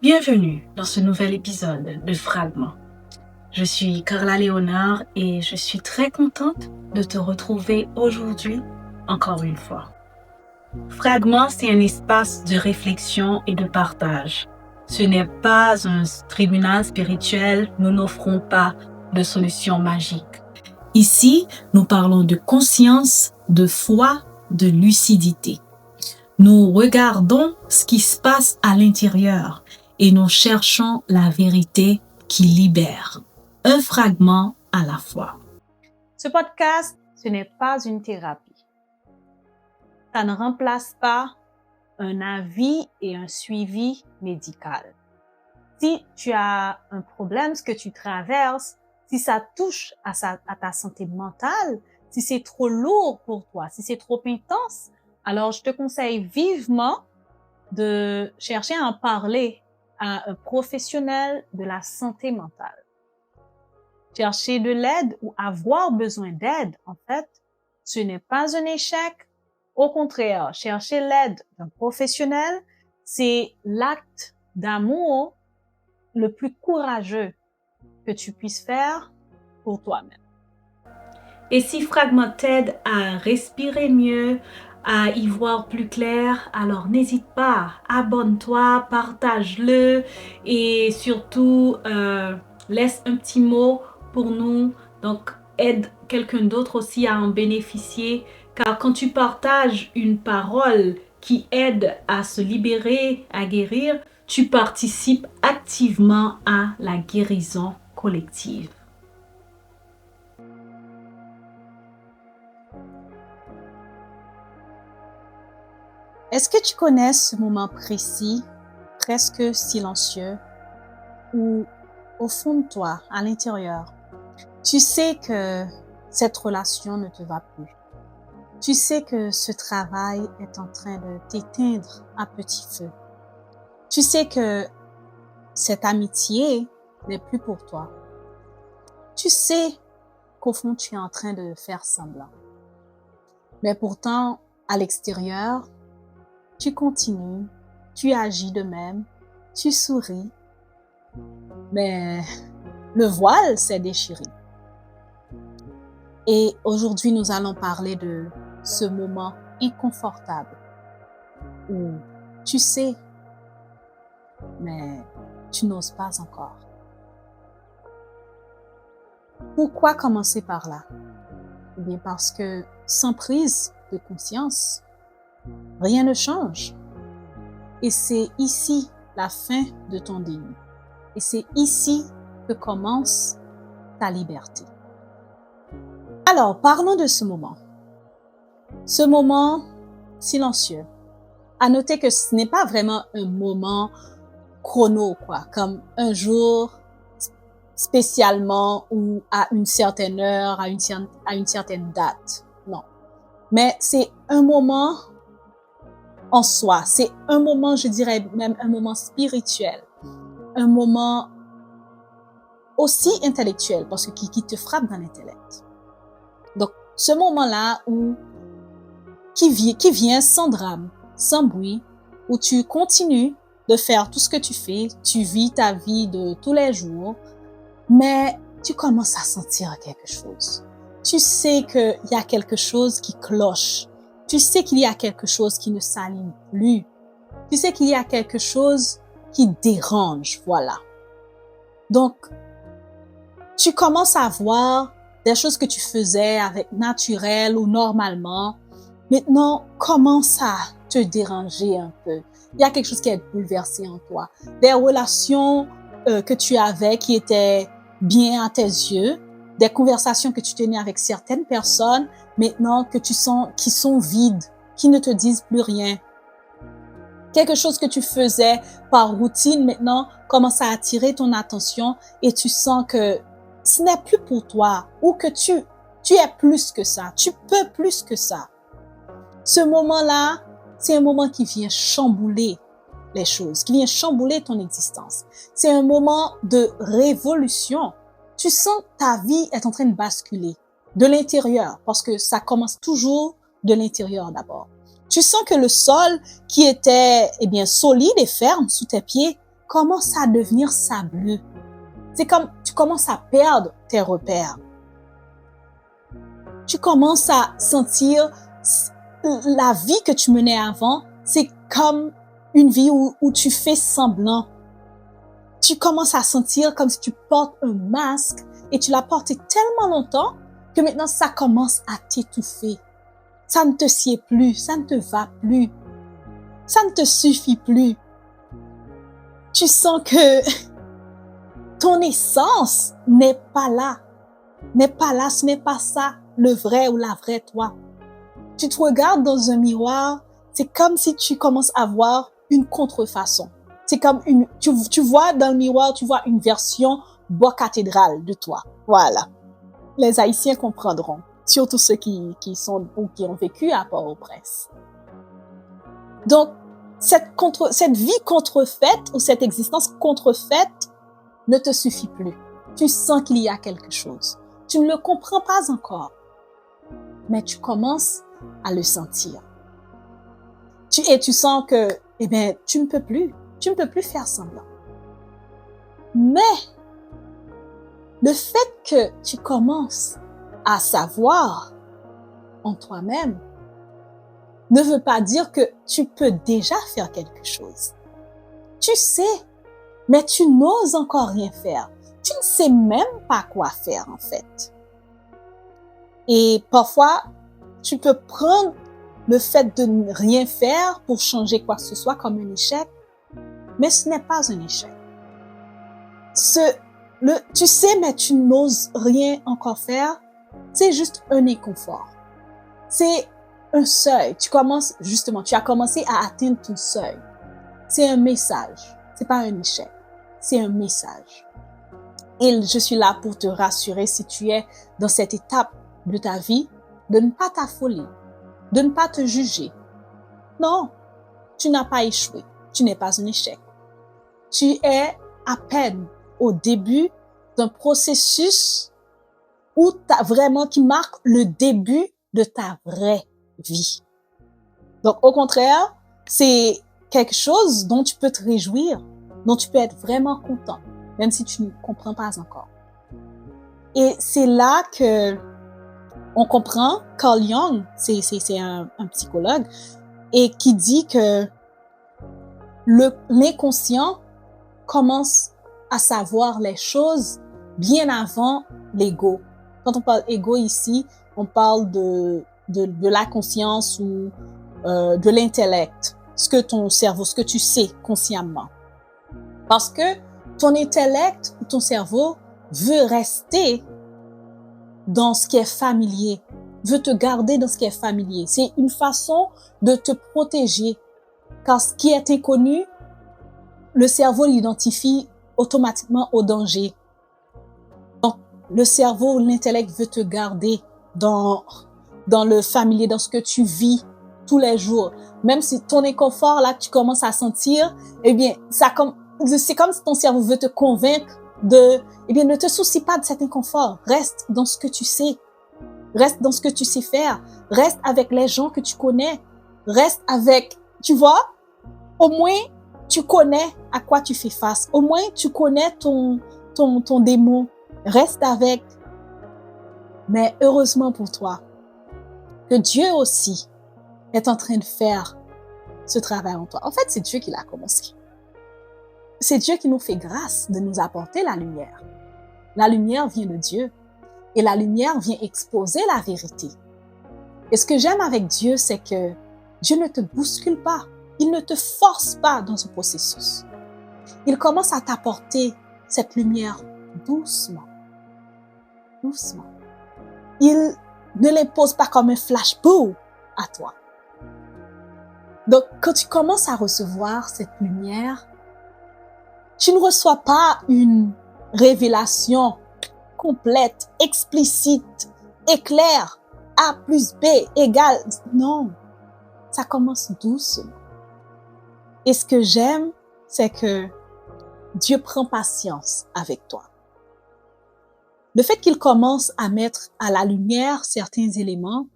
Bienvenue dans ce nouvel épisode de Fragments. Je suis Carla Léonard et je suis très contente de te retrouver aujourd'hui encore une fois. Fragments, c'est un espace de réflexion et de partage. Ce n'est pas un tribunal spirituel, nous n'offrons pas de solution magique. Ici, nous parlons de conscience, de foi, de lucidité. Nous regardons ce qui se passe à l'intérieur et nous cherchons la vérité qui libère, un fragment à la fois. Ce podcast, ce n'est pas une thérapie. Ça ne remplace pas un avis et un suivi médical. Si tu as un problème, ce que tu traverses, si ça touche à ta santé mentale, si c'est trop lourd pour toi, si c'est trop intense, alors je te conseille vivement de chercher à en parler à un professionnel de la santé mentale. Chercher de l'aide ou avoir besoin d'aide, en fait, ce n'est pas un échec. Au contraire, chercher l'aide d'un professionnel, c'est l'acte d'amour le plus courageux que tu puisses faire pour toi-même. Et si Fragment t'aide à respirer mieux, à y voir plus clair, alors n'hésite pas, abonne-toi, partage-le et surtout laisse un petit mot pour nous. Donc aide quelqu'un d'autre aussi à en bénéficier, car quand tu partages une parole qui aide à se libérer, à guérir, tu participes activement à la guérison collective. Est-ce que tu connais ce moment précis, presque silencieux, où au fond de toi, à l'intérieur, tu sais que cette relation ne te va plus. Tu sais que ce travail est en train de t'éteindre à petit feu. Tu sais que cette amitié n'est plus pour toi. Tu sais qu'au fond, tu es en train de faire semblant. Mais pourtant, à l'extérieur, tu continues, tu agis de même, tu souris, mais le voile s'est déchiré. Et aujourd'hui, nous allons parler de ce moment inconfortable où tu sais, mais tu n'oses pas encore. Pourquoi commencer par là? Eh bien, parce que sans prise de conscience, rien ne change. Et c'est ici la fin de ton déni. Et c'est ici que commence ta liberté. Alors, parlons de ce moment. Ce moment silencieux. À noter que ce n'est pas vraiment un moment chrono, comme un jour spécialement ou à une certaine heure, à une certaine date. Non. Mais c'est un moment en soi. C'est un moment, je dirais même un moment spirituel. Un moment aussi intellectuel, parce que qui te frappe dans l'intellect. Donc, ce moment-là qui vient sans drame, sans bruit, où tu continues de faire tout ce que tu fais, tu vis ta vie de tous les jours, mais tu commences à sentir quelque chose. Tu sais qu'il y a quelque chose qui cloche. Tu sais qu'il y a quelque chose qui ne s'aligne plus. Tu sais qu'il y a quelque chose qui dérange, voilà. Donc, tu commences à voir des choses que tu faisais avec naturel ou normalement, maintenant commence à te déranger un peu. Il y a quelque chose qui est bouleversé en toi. Des relations que tu avais qui étaient bien à tes yeux, des conversations que tu tenais avec certaines personnes, maintenant que tu sens qui sont vides, qui ne te disent plus rien. Quelque chose que tu faisais par routine maintenant commence à attirer ton attention et tu sens que ce n'est plus pour toi ou que tu es plus que ça, tu peux plus que ça. Ce moment-là, c'est un moment qui vient chambouler les choses, qui vient chambouler ton existence. C'est un moment de révolution. Tu sens que ta vie est en train de basculer de l'intérieur, parce que ça commence toujours de l'intérieur d'abord. Tu sens que le sol qui était solide et ferme sous tes pieds commence à devenir sableux. C'est comme tu commences à perdre tes repères. Tu commences à sentir la vie que tu menais avant, c'est comme une vie où tu fais semblant. Tu commences à sentir comme si tu portes un masque et tu l'as porté tellement longtemps que maintenant ça commence à t'étouffer. Ça ne te sied plus, ça ne te va plus, ça ne te suffit plus. Tu sens que ton essence n'est pas là, ce n'est pas ça, le vrai ou la vraie toi. Tu te regardes dans un miroir, c'est comme si tu commences à voir une contrefaçon. C'est comme tu vois dans le miroir, tu vois une version bois cathédrale de toi. Voilà. Les Haïtiens comprendront, surtout ceux qui sont ou qui ont vécu à Port-au-Prince. Donc, cette vie contrefaite ou cette existence contrefaite ne te suffit plus. Tu sens qu'il y a quelque chose. Tu ne le comprends pas encore, mais tu commences à le sentir. Tu sens que, tu ne peux plus faire semblant. Mais, le fait que tu commences à savoir en toi-même ne veut pas dire que tu peux déjà faire quelque chose. Tu sais, mais tu n'oses encore rien faire. Tu ne sais même pas quoi faire, en fait. Et parfois, tu peux prendre le fait de ne rien faire pour changer quoi que ce soit comme un échec, mais ce n'est pas un échec. Tu sais, mais tu n'oses rien encore faire, c'est juste un inconfort. C'est un seuil. Tu as commencé à atteindre ton seuil. C'est un message. C'est pas un échec. C'est un message. Et je suis là pour te rassurer si tu es dans cette étape de ta vie, de ne pas t'affoler, de ne pas te juger. Non, tu n'as pas échoué. Tu n'es pas un échec. Tu es à peine au début d'un processus qui marque le début de ta vraie vie. Donc, au contraire, c'est quelque chose dont tu peux te réjouir, dont tu peux être vraiment content, même si tu ne comprends pas encore. Et c'est là que on comprend, Carl Jung, c'est un psychologue, et qui dit que l'inconscient commence à savoir les choses bien avant l'ego. Quand on parle ego ici, on parle de la conscience ou de l'intellect, ce que tu sais consciemment. Parce que ton intellect ou ton cerveau veut rester dans ce qui est familier, veut te garder dans ce qui est familier. C'est une façon de te protéger. Car ce qui est inconnu, le cerveau l'identifie automatiquement au danger. Donc, le cerveau, l'intellect veut te garder dans le familier, dans ce que tu vis tous les jours. Même si ton inconfort, là, tu commences à sentir, c'est comme si ton cerveau veut te convaincre ne te soucie pas de cet inconfort. Reste dans ce que tu sais. Reste dans ce que tu sais faire. Reste avec les gens que tu connais. Reste avec, tu vois, au moins, tu connais à quoi tu fais face. Au moins, tu connais ton démon. Reste avec. Mais heureusement pour toi, que Dieu aussi est en train de faire ce travail en toi. En fait, c'est Dieu qui l'a commencé. C'est Dieu qui nous fait grâce de nous apporter la lumière. La lumière vient de Dieu et la lumière vient exposer la vérité. Et ce que j'aime avec Dieu, c'est que Dieu ne te bouscule pas. Il ne te force pas dans ce processus. Il commence à t'apporter cette lumière doucement. Doucement. Il ne l'impose pas comme un flash-boom à toi. Donc, quand tu commences à recevoir cette lumière, tu ne reçois pas une révélation complète, explicite, éclair, A plus B égale. Non, ça commence doucement. Et ce que j'aime, c'est que Dieu prend patience avec toi. Le fait qu'il commence à mettre à la lumière certains éléments,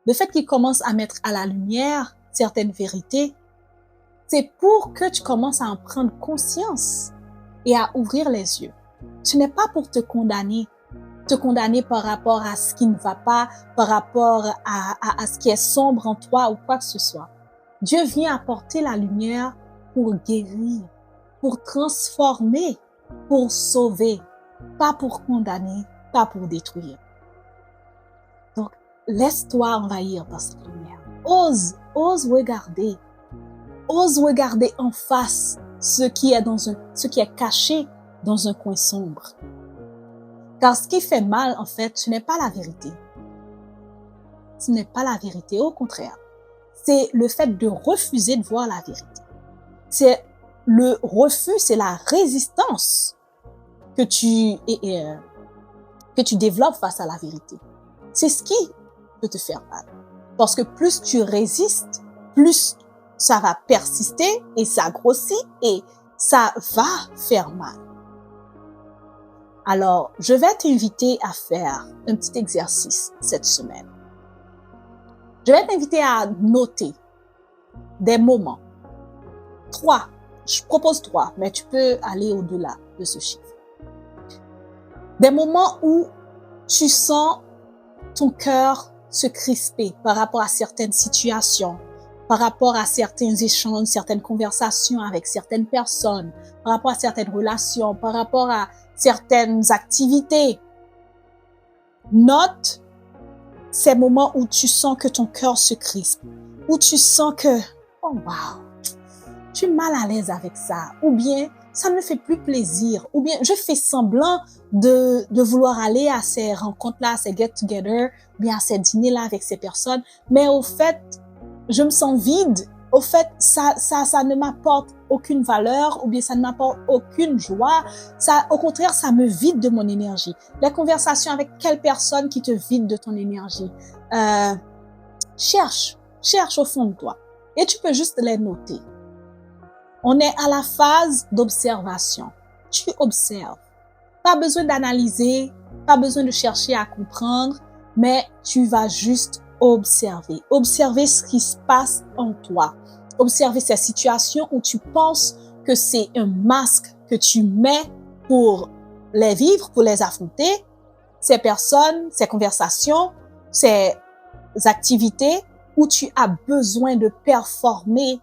le fait qu'il commence à mettre à la lumière certaines vérités, C'est pour que tu commences à en prendre conscience et à ouvrir les yeux. Ce n'est pas pour te condamner par rapport à ce qui ne va pas, par rapport à ce qui est sombre en toi ou quoi que ce soit. Dieu vient apporter la lumière pour guérir, pour transformer, pour sauver, pas pour condamner, pas pour détruire. Donc, laisse-toi envahir par cette lumière. Ose regarder en face ce qui est caché dans un coin sombre. Car ce qui fait mal, en fait, ce n'est pas la vérité. Ce n'est pas la vérité, au contraire. C'est le fait de refuser de voir la vérité. C'est le refus, c'est la résistance que tu développes face à la vérité. C'est ce qui peut te faire mal. Parce que plus tu résistes, plus ça va persister et ça grossit et ça va faire mal. Alors, je vais t'inviter à faire un petit exercice cette semaine. Je vais t'inviter à noter des moments. 3. Je propose 3, mais tu peux aller au-delà de ce chiffre. Des moments où tu sens ton cœur se crisper par rapport à certaines situations, par rapport à certains échanges, certaines conversations avec certaines personnes, par rapport à certaines relations, par rapport à certaines activités. Note ces moments où tu sens que ton cœur se crispe, où tu sens que, oh wow, je suis mal à l'aise avec ça, ou bien ça ne me fait plus plaisir, ou bien je fais semblant de vouloir aller à ces rencontres-là, à ces get-together, bien à ces dîners-là avec ces personnes, mais au fait, je me sens vide. Au fait, ça ne m'apporte aucune valeur, ou bien ça ne m'apporte aucune joie. Ça, au contraire, ça me vide de mon énergie. Les conversations avec quelle personne qui te vide de ton énergie? Cherche au fond de toi. Et tu peux juste les noter. On est à la phase d'observation. Tu observes. Pas besoin d'analyser, pas besoin de chercher à comprendre, mais tu vas juste observer. Observer ce qui se passe en toi. Observer ces situations où tu penses que c'est un masque que tu mets pour les vivre, pour les affronter. Ces personnes, ces conversations, ces activités où tu as besoin de performer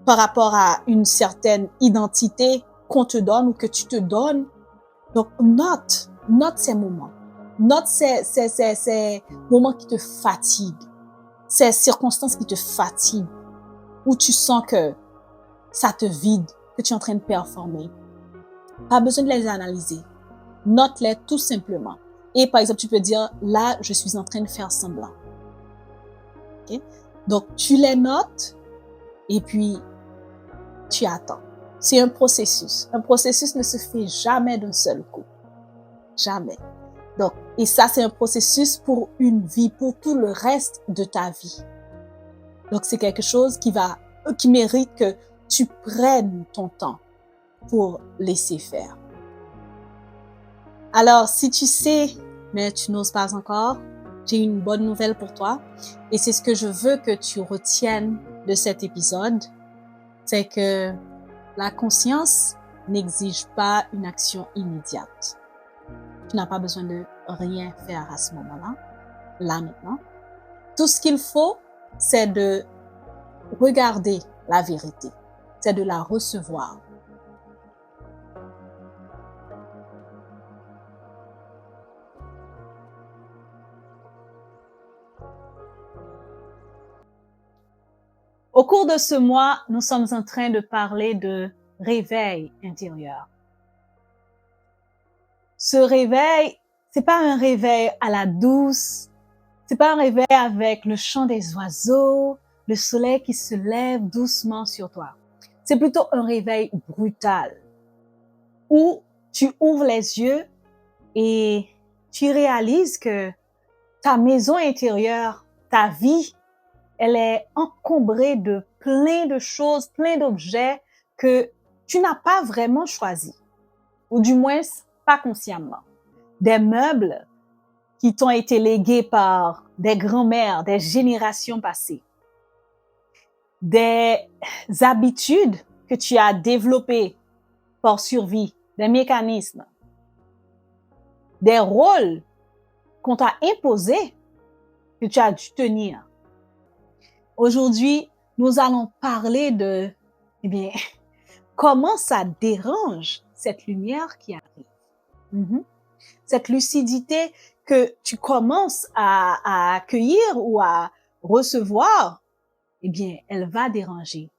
par rapport à une certaine identité qu'on te donne ou que tu te donnes. Donc, note ces moments. Note ces moments qui te fatiguent, ces circonstances qui te fatiguent, où tu sens que ça te vide, que tu es en train de performer. Pas besoin de les analyser. Note-les tout simplement. Et par exemple, tu peux dire, là, je suis en train de faire semblant. Okay? Donc, tu les notes et puis tu attends. C'est un processus. Un processus ne se fait jamais d'un seul coup. Jamais. Donc, et ça, c'est un processus pour une vie, pour tout le reste de ta vie. Donc, c'est quelque chose qui mérite que tu prennes ton temps pour laisser faire. Alors, si tu sais, mais tu n'oses pas encore, j'ai une bonne nouvelle pour toi. Et c'est ce que je veux que tu retiennes de cet épisode. C'est que la conscience n'exige pas une action immédiate. Tu n'as pas besoin de rien faire à ce moment-là, là maintenant. Tout ce qu'il faut, c'est de regarder la vérité, c'est de la recevoir. Au cours de ce mois, nous sommes en train de parler de réveil intérieur. Ce réveil, c'est pas un réveil à la douce, c'est pas un réveil avec le chant des oiseaux, le soleil qui se lève doucement sur toi. C'est plutôt un réveil brutal où tu ouvres les yeux et tu réalises que ta maison intérieure, ta vie, elle est encombrée de plein de choses, plein d'objets que tu n'as pas vraiment choisis, ou du moins pas consciemment. Des meubles qui t'ont été légués par des grands-mères, des générations passées. des habitudes que tu as développées par survie, des mécanismes, des rôles qu'on t'a imposés que tu as dû tenir. Aujourd'hui, nous allons parler de, comment ça dérange cette lumière qui arrive. Cette lucidité que tu commences à accueillir ou à recevoir, elle va déranger.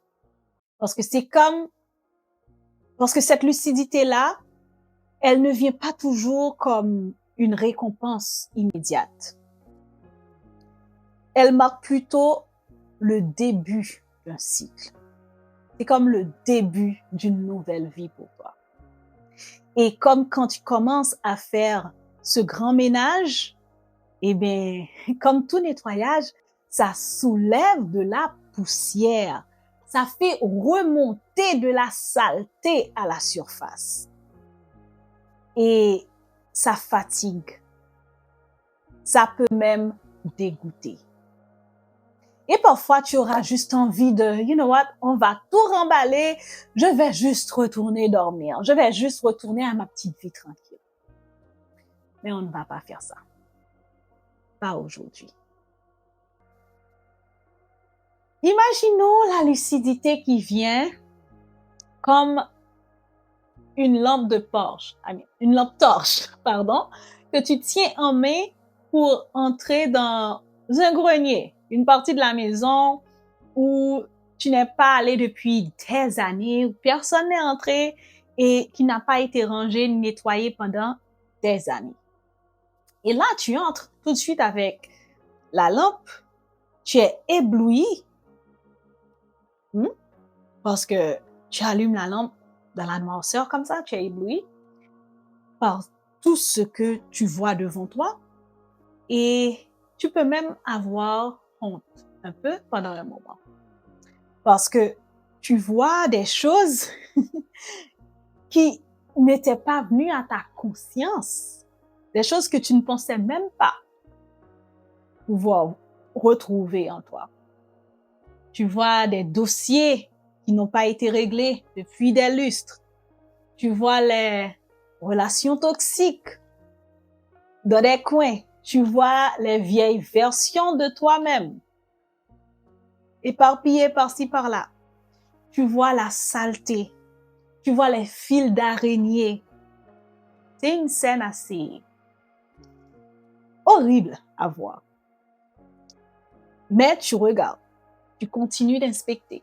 Parce que cette lucidité-là, elle ne vient pas toujours comme une récompense immédiate. Elle marque plutôt le début d'un cycle. C'est comme le début d'une nouvelle vie pour toi. Et comme quand tu commences à faire ce grand ménage, comme tout nettoyage, ça soulève de la poussière. Ça fait remonter de la saleté à la surface. Et ça fatigue. Ça peut même dégoûter. Et parfois, tu auras juste envie de, you know what, on va tout remballer, je vais juste retourner dormir, je vais juste retourner à ma petite vie tranquille. Mais on ne va pas faire ça. Pas aujourd'hui. Imaginons la lucidité qui vient comme une lampe torche, que tu tiens en main pour entrer dans un grenier, une partie de la maison où tu n'es pas allé depuis des années, où personne n'est entré et qui n'a pas été rangé, nettoyé pendant des années. Et là, tu entres tout de suite avec la lampe, tu es ébloui, parce que tu allumes la lampe dans la noirceur comme ça, tu es ébloui par tout ce que tu vois devant toi et tu peux même avoir honte un peu pendant un moment. Parce que tu vois des choses qui n'étaient pas venues à ta conscience, des choses que tu ne pensais même pas pouvoir retrouver en toi. Tu vois des dossiers qui n'ont pas été réglés depuis des lustres. Tu vois les relations toxiques dans des coins. Tu vois les vieilles versions de toi-même éparpillées par-ci par-là. Tu vois la saleté. Tu vois les fils d'araignée. C'est une scène assez horrible à voir. Mais tu regardes. Tu continues d'inspecter.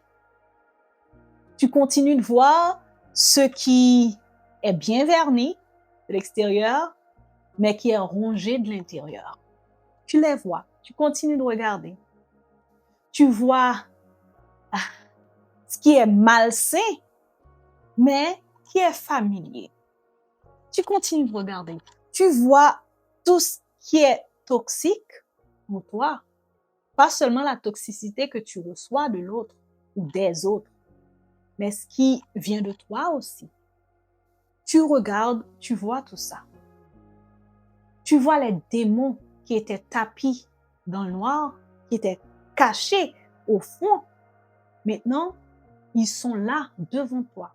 Tu continues de voir ce qui est bien verni de l'extérieur, mais qui est rongé de l'intérieur. Tu les vois. Tu continues de regarder. Tu vois ce qui est malsain, mais qui est familier. Tu continues de regarder. Tu vois tout ce qui est toxique en toi. Pas seulement la toxicité que tu reçois de l'autre ou des autres, mais ce qui vient de toi aussi. Tu regardes, tu vois tout ça. Tu vois les démons qui étaient tapis dans le noir, qui étaient cachés au fond. Maintenant, ils sont là devant toi.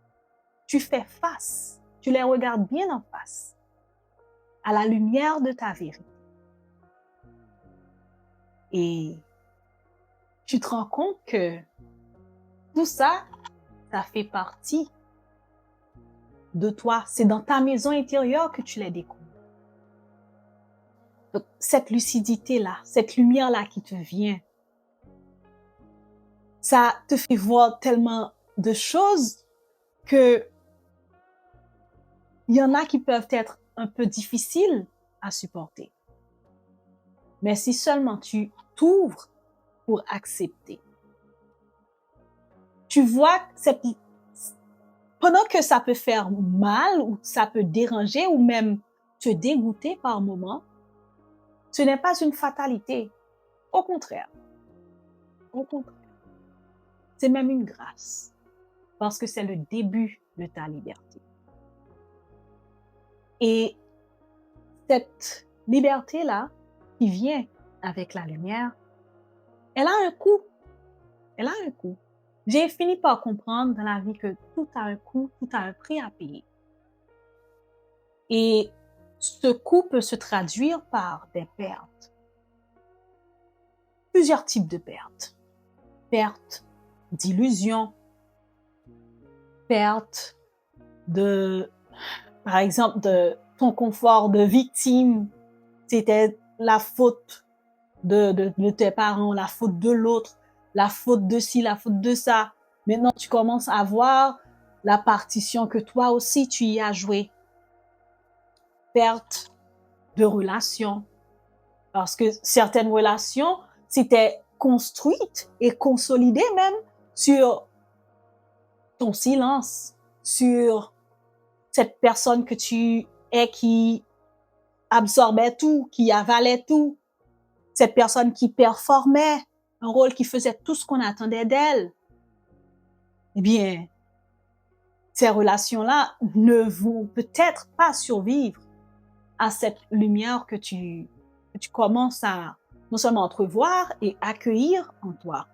Tu fais face, tu les regardes bien en face, à la lumière de ta vérité. Et tu te rends compte que tout ça, ça fait partie de toi. C'est dans ta maison intérieure que tu les découvres. Donc, cette lucidité-là, cette lumière-là qui te vient, ça te fait voir tellement de choses que il y en a qui peuvent être un peu difficiles à supporter. Mais si seulement tu t'ouvres pour accepter. Tu vois, pendant que ça peut faire mal ou ça peut déranger ou même te dégoûter par moments, ce n'est pas une fatalité. Au contraire. Au contraire. C'est même une grâce. Parce que c'est le début de ta liberté. Et cette liberté-là, qui vient avec la lumière, elle a un coût. Elle a un coût. j'ai fini par comprendre dans la vie que tout a un coût, tout a un prix à payer. Et ce coût peut se traduire par des pertes. Plusieurs types de pertes. Perte d'illusions, perte de, par exemple, de ton confort de victime. C'était la faute de tes parents, la faute de l'autre, la faute de ci, la faute de ça. Maintenant, tu commences à voir la partition que toi aussi tu y as joué. Perte de relations. Parce que certaines relations s'étaient construites et consolidées même sur ton silence, sur cette personne que tu es qui absorbait tout, qui avalait tout, cette personne qui performait un rôle qui faisait tout ce qu'on attendait d'elle. Eh bien, ces relations-là ne vont peut-être pas survivre à cette lumière que tu commences à non seulement entrevoir et accueillir en toi.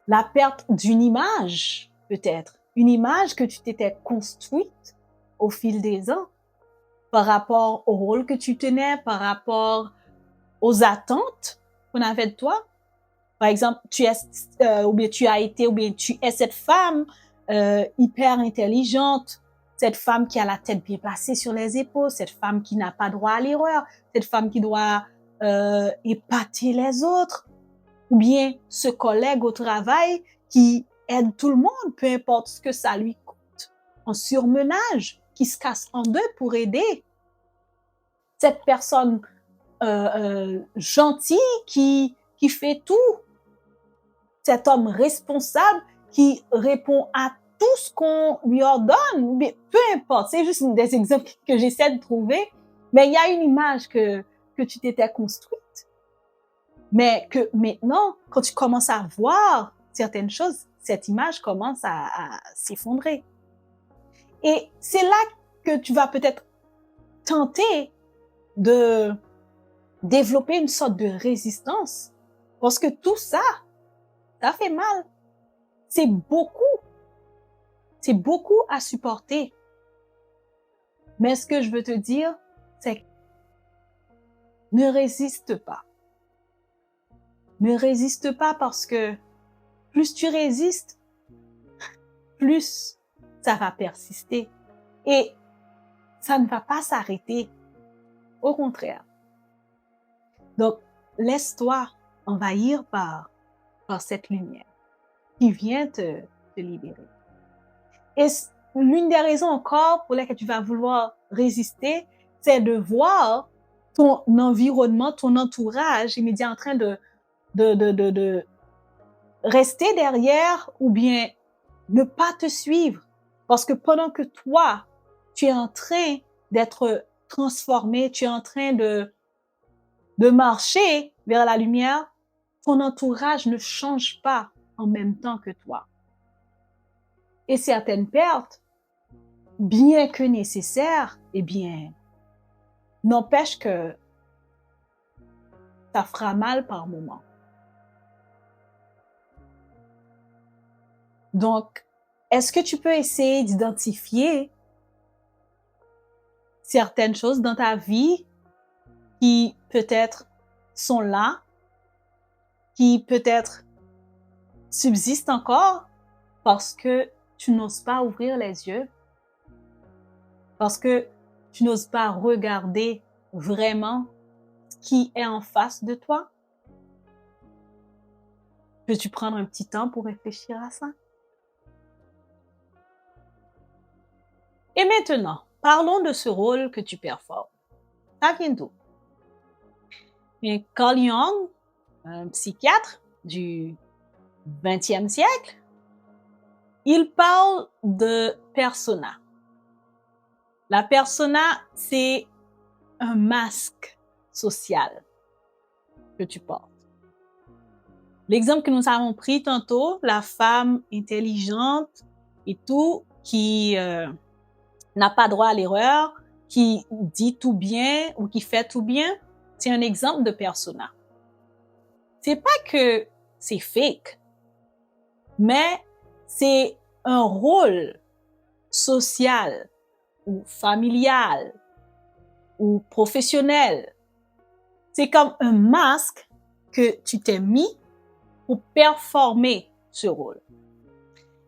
La perte d'une image, peut-être, une image que tu t'étais construite au fil des ans par rapport au rôle que tu tenais, par rapport aux attentes qu'on avait de toi. Par exemple, tu es ou bien tu as été ou bien tu es cette femme hyper intelligente, cette femme qui a la tête bien placée sur les épaules, cette femme qui n'a pas droit à l'erreur, cette femme qui doit épater les autres, ou bien ce collègue au travail qui aide tout le monde, peu importe ce que ça lui coûte, en surmenage, qui se casse en deux pour aider. Cette personne gentille qui fait tout, cet homme responsable qui répond à tout ce qu'on lui ordonne, mais peu importe, c'est juste des exemples que j'essaie de trouver, mais il y a une image que tu t'étais construite, mais que maintenant, quand tu commences à voir certaines choses, cette image commence à s'effondrer. Et c'est là que tu vas peut-être tenter de développer une sorte de résistance, parce que tout ça, ça fait mal. C'est beaucoup à supporter. Mais ce que je veux te dire, c'est ne résiste pas. Ne résiste pas parce que plus tu résistes, plus ça va persister. Et ça ne va pas s'arrêter. Au contraire. Donc, laisse-toi envahir par cette lumière qui vient te libérer. Et l'une des raisons encore pour lesquelles tu vas vouloir résister, c'est de voir ton environnement, ton entourage immédiat en train de rester derrière ou bien ne pas te suivre. Parce que pendant que toi, tu es en train d'être transformé, tu es en train de marcher vers la lumière, ton entourage ne change pas en même temps que toi. Et certaines pertes, bien que nécessaires, eh bien, n'empêche que ça fera mal par moment. Donc, est-ce que tu peux essayer d'identifier certaines choses dans ta vie qui peut-être sont là, qui peut-être subsistent encore parce que tu n'oses pas ouvrir les yeux, parce que tu n'oses pas regarder vraiment ce qui est en face de toi? Peux-tu prendre un petit temps pour réfléchir à ça? Et maintenant, parlons de ce rôle que tu performes. Ça vient d'où? Et Carl Jung, un psychiatre du XXe siècle, il parle de persona. La persona, c'est un masque social que tu portes. L'exemple que nous avons pris tantôt, la femme intelligente et tout, qui n'a pas droit à l'erreur, qui dit tout bien ou qui fait tout bien, c'est un exemple de persona. C'est pas que c'est fake. mais c'est un rôle social ou familial ou professionnel. C'est comme un masque que tu t'es mis pour performer ce rôle.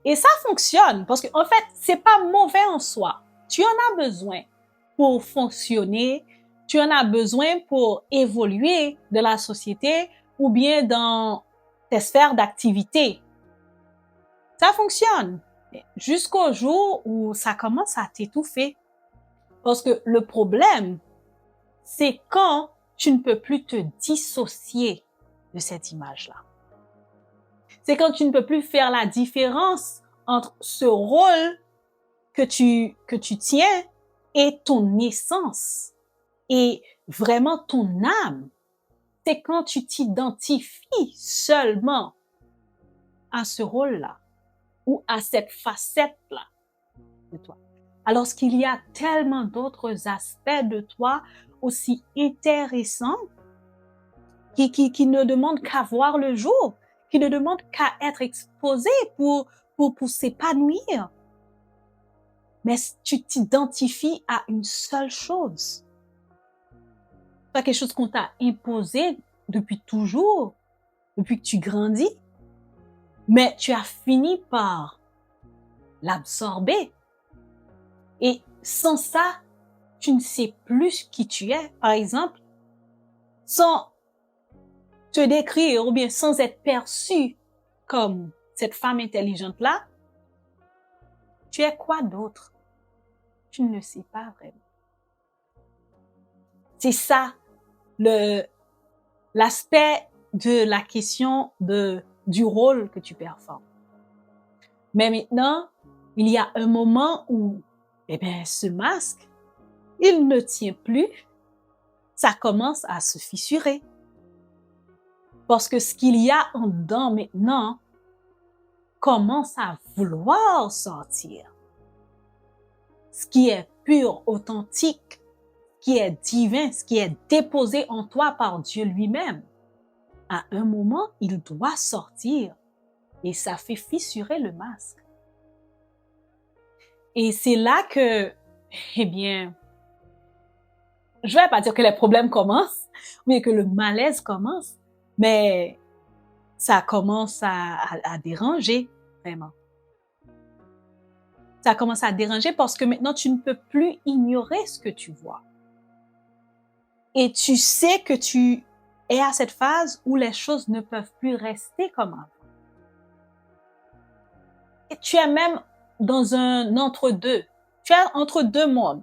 Et ça fonctionne parce qu'en fait, c'est pas mauvais en soi. Tu en as besoin pour fonctionner, tu en as besoin pour évoluer de la société ou bien dans tes sphères d'activité. Ça fonctionne jusqu'au jour où ça commence à t'étouffer. Parce que le problème, c'est quand tu ne peux plus te dissocier de cette image-là. C'est quand tu ne peux plus faire la différence entre ce rôle que tu tiens et ton essence et vraiment ton âme. C'est quand tu t'identifies seulement à ce rôle-là ou à cette facette-là de toi. Alors qu'il y a tellement d'autres aspects de toi aussi intéressants qui ne demandent qu'à voir le jour, qui ne demandent qu'à être exposés pour s'épanouir. Mais tu t'identifies à une seule chose. Pas quelque chose qu'on t'a imposé depuis toujours, depuis que tu grandis, mais tu as fini par l'absorber. Et sans ça, tu ne sais plus qui tu es. Par exemple, sans te décrire ou bien sans être perçu comme cette femme intelligente-là, tu es quoi d'autre? Tu ne le sais pas vraiment. C'est ça l'aspect de la question du rôle que tu performes. Mais maintenant, il y a un moment où, ce masque, il ne tient plus, ça commence à se fissurer. Parce que ce qu'il y a en dedans maintenant commence à vouloir sortir. Ce qui est pur, authentique, ce qui est divin, ce qui est déposé en toi par Dieu lui-même, à un moment, il doit sortir et ça fait fissurer le masque. Et c'est là que, je vais pas dire que les problèmes commencent, mais que le malaise commence, mais ça commence à déranger, vraiment. Ça commence à déranger parce que maintenant, tu ne peux plus ignorer ce que tu vois. Et tu sais que tu es à cette phase où les choses ne peuvent plus rester comme avant. Et tu es même dans un entre-deux. Tu es entre deux mondes.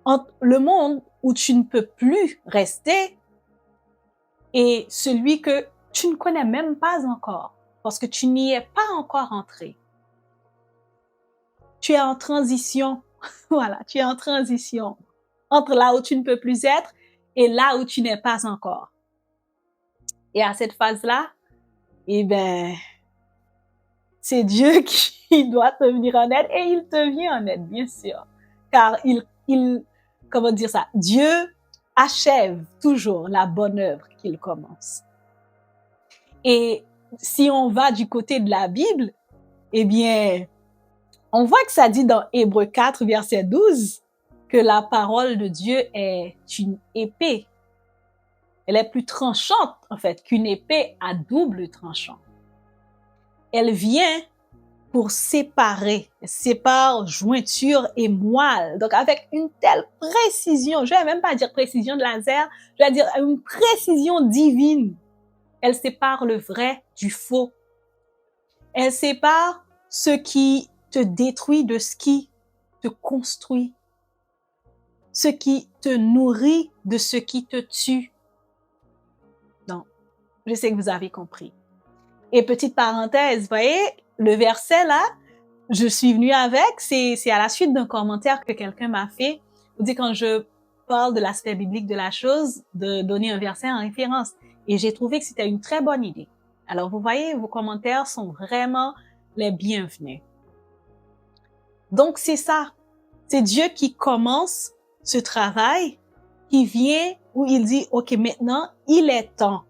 Entre le monde où tu ne peux plus rester et celui que tu ne connais même pas encore parce que tu n'y es pas encore entré. Tu es en transition. Voilà, tu es en transition entre là où tu ne peux plus être et là où tu n'es pas encore. Et à cette phase-là, c'est Dieu qui doit te venir en aide et il te vient en aide, bien sûr. Car Dieu achève toujours la bonne œuvre qu'il commence. Et si on va du côté de la Bible, on voit que ça dit dans Hébreux 4, verset 12, que la parole de Dieu est une épée. Elle est plus tranchante, en fait, qu'une épée à double tranchant. Elle vient pour sépare jointure et moelle. Donc, avec une telle précision, je vais même pas dire précision de laser, je vais dire une précision divine. Elle sépare le vrai du faux. Elle sépare ce qui te détruit de ce qui te construit. Ce qui te nourrit de ce qui te tue. Donc, je sais que vous avez compris. Et petite parenthèse, vous voyez, le verset là, je suis venue avec, c'est à la suite d'un commentaire que quelqu'un m'a fait. Vous dites quand je parle de l'aspect biblique de la chose, de donner un verset en référence. Et j'ai trouvé que c'était une très bonne idée. Alors, vous voyez, vos commentaires sont vraiment les bienvenus. Donc, c'est ça. C'est Dieu qui commence ce travail, qui vient où il dit, OK, maintenant, il est temps.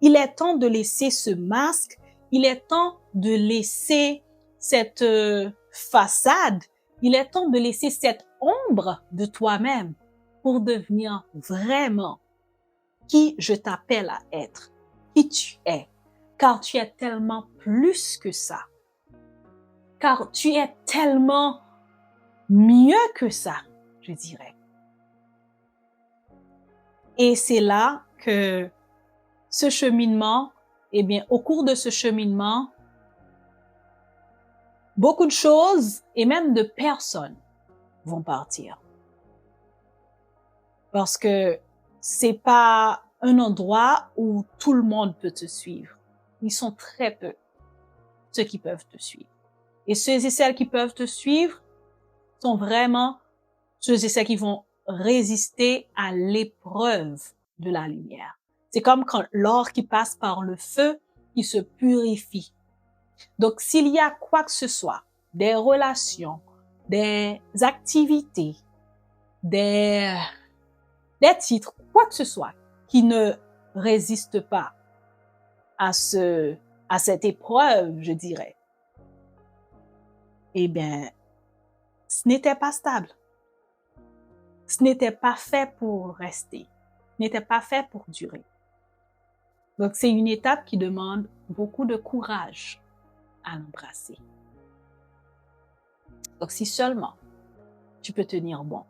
Il est temps de laisser ce masque, il est temps de laisser cette façade, il est temps de laisser cette ombre de toi-même pour devenir vraiment qui je t'appelle à être, qui tu es, car tu es tellement plus que ça, car tu es tellement mieux que ça, je dirais. Et c'est là que ce cheminement, eh bien, au cours de ce cheminement, beaucoup de choses et même de personnes vont partir. Parce que c'est pas un endroit où tout le monde peut te suivre. Ils sont très peu, ceux qui peuvent te suivre. Et ceux et celles qui peuvent te suivre sont vraiment ceux et celles qui vont résister à l'épreuve de la lumière. C'est comme quand l'or qui passe par le feu, il se purifie. Donc, s'il y a quoi que ce soit, des relations, des activités, des titres, quoi que ce soit, qui ne résiste pas à cette épreuve, je dirais, eh bien, ce n'était pas stable. Ce n'était pas fait pour rester. Ce n'était pas fait pour durer. Donc, c'est une étape qui demande beaucoup de courage à l'embrasser. Donc, si seulement tu peux tenir bon,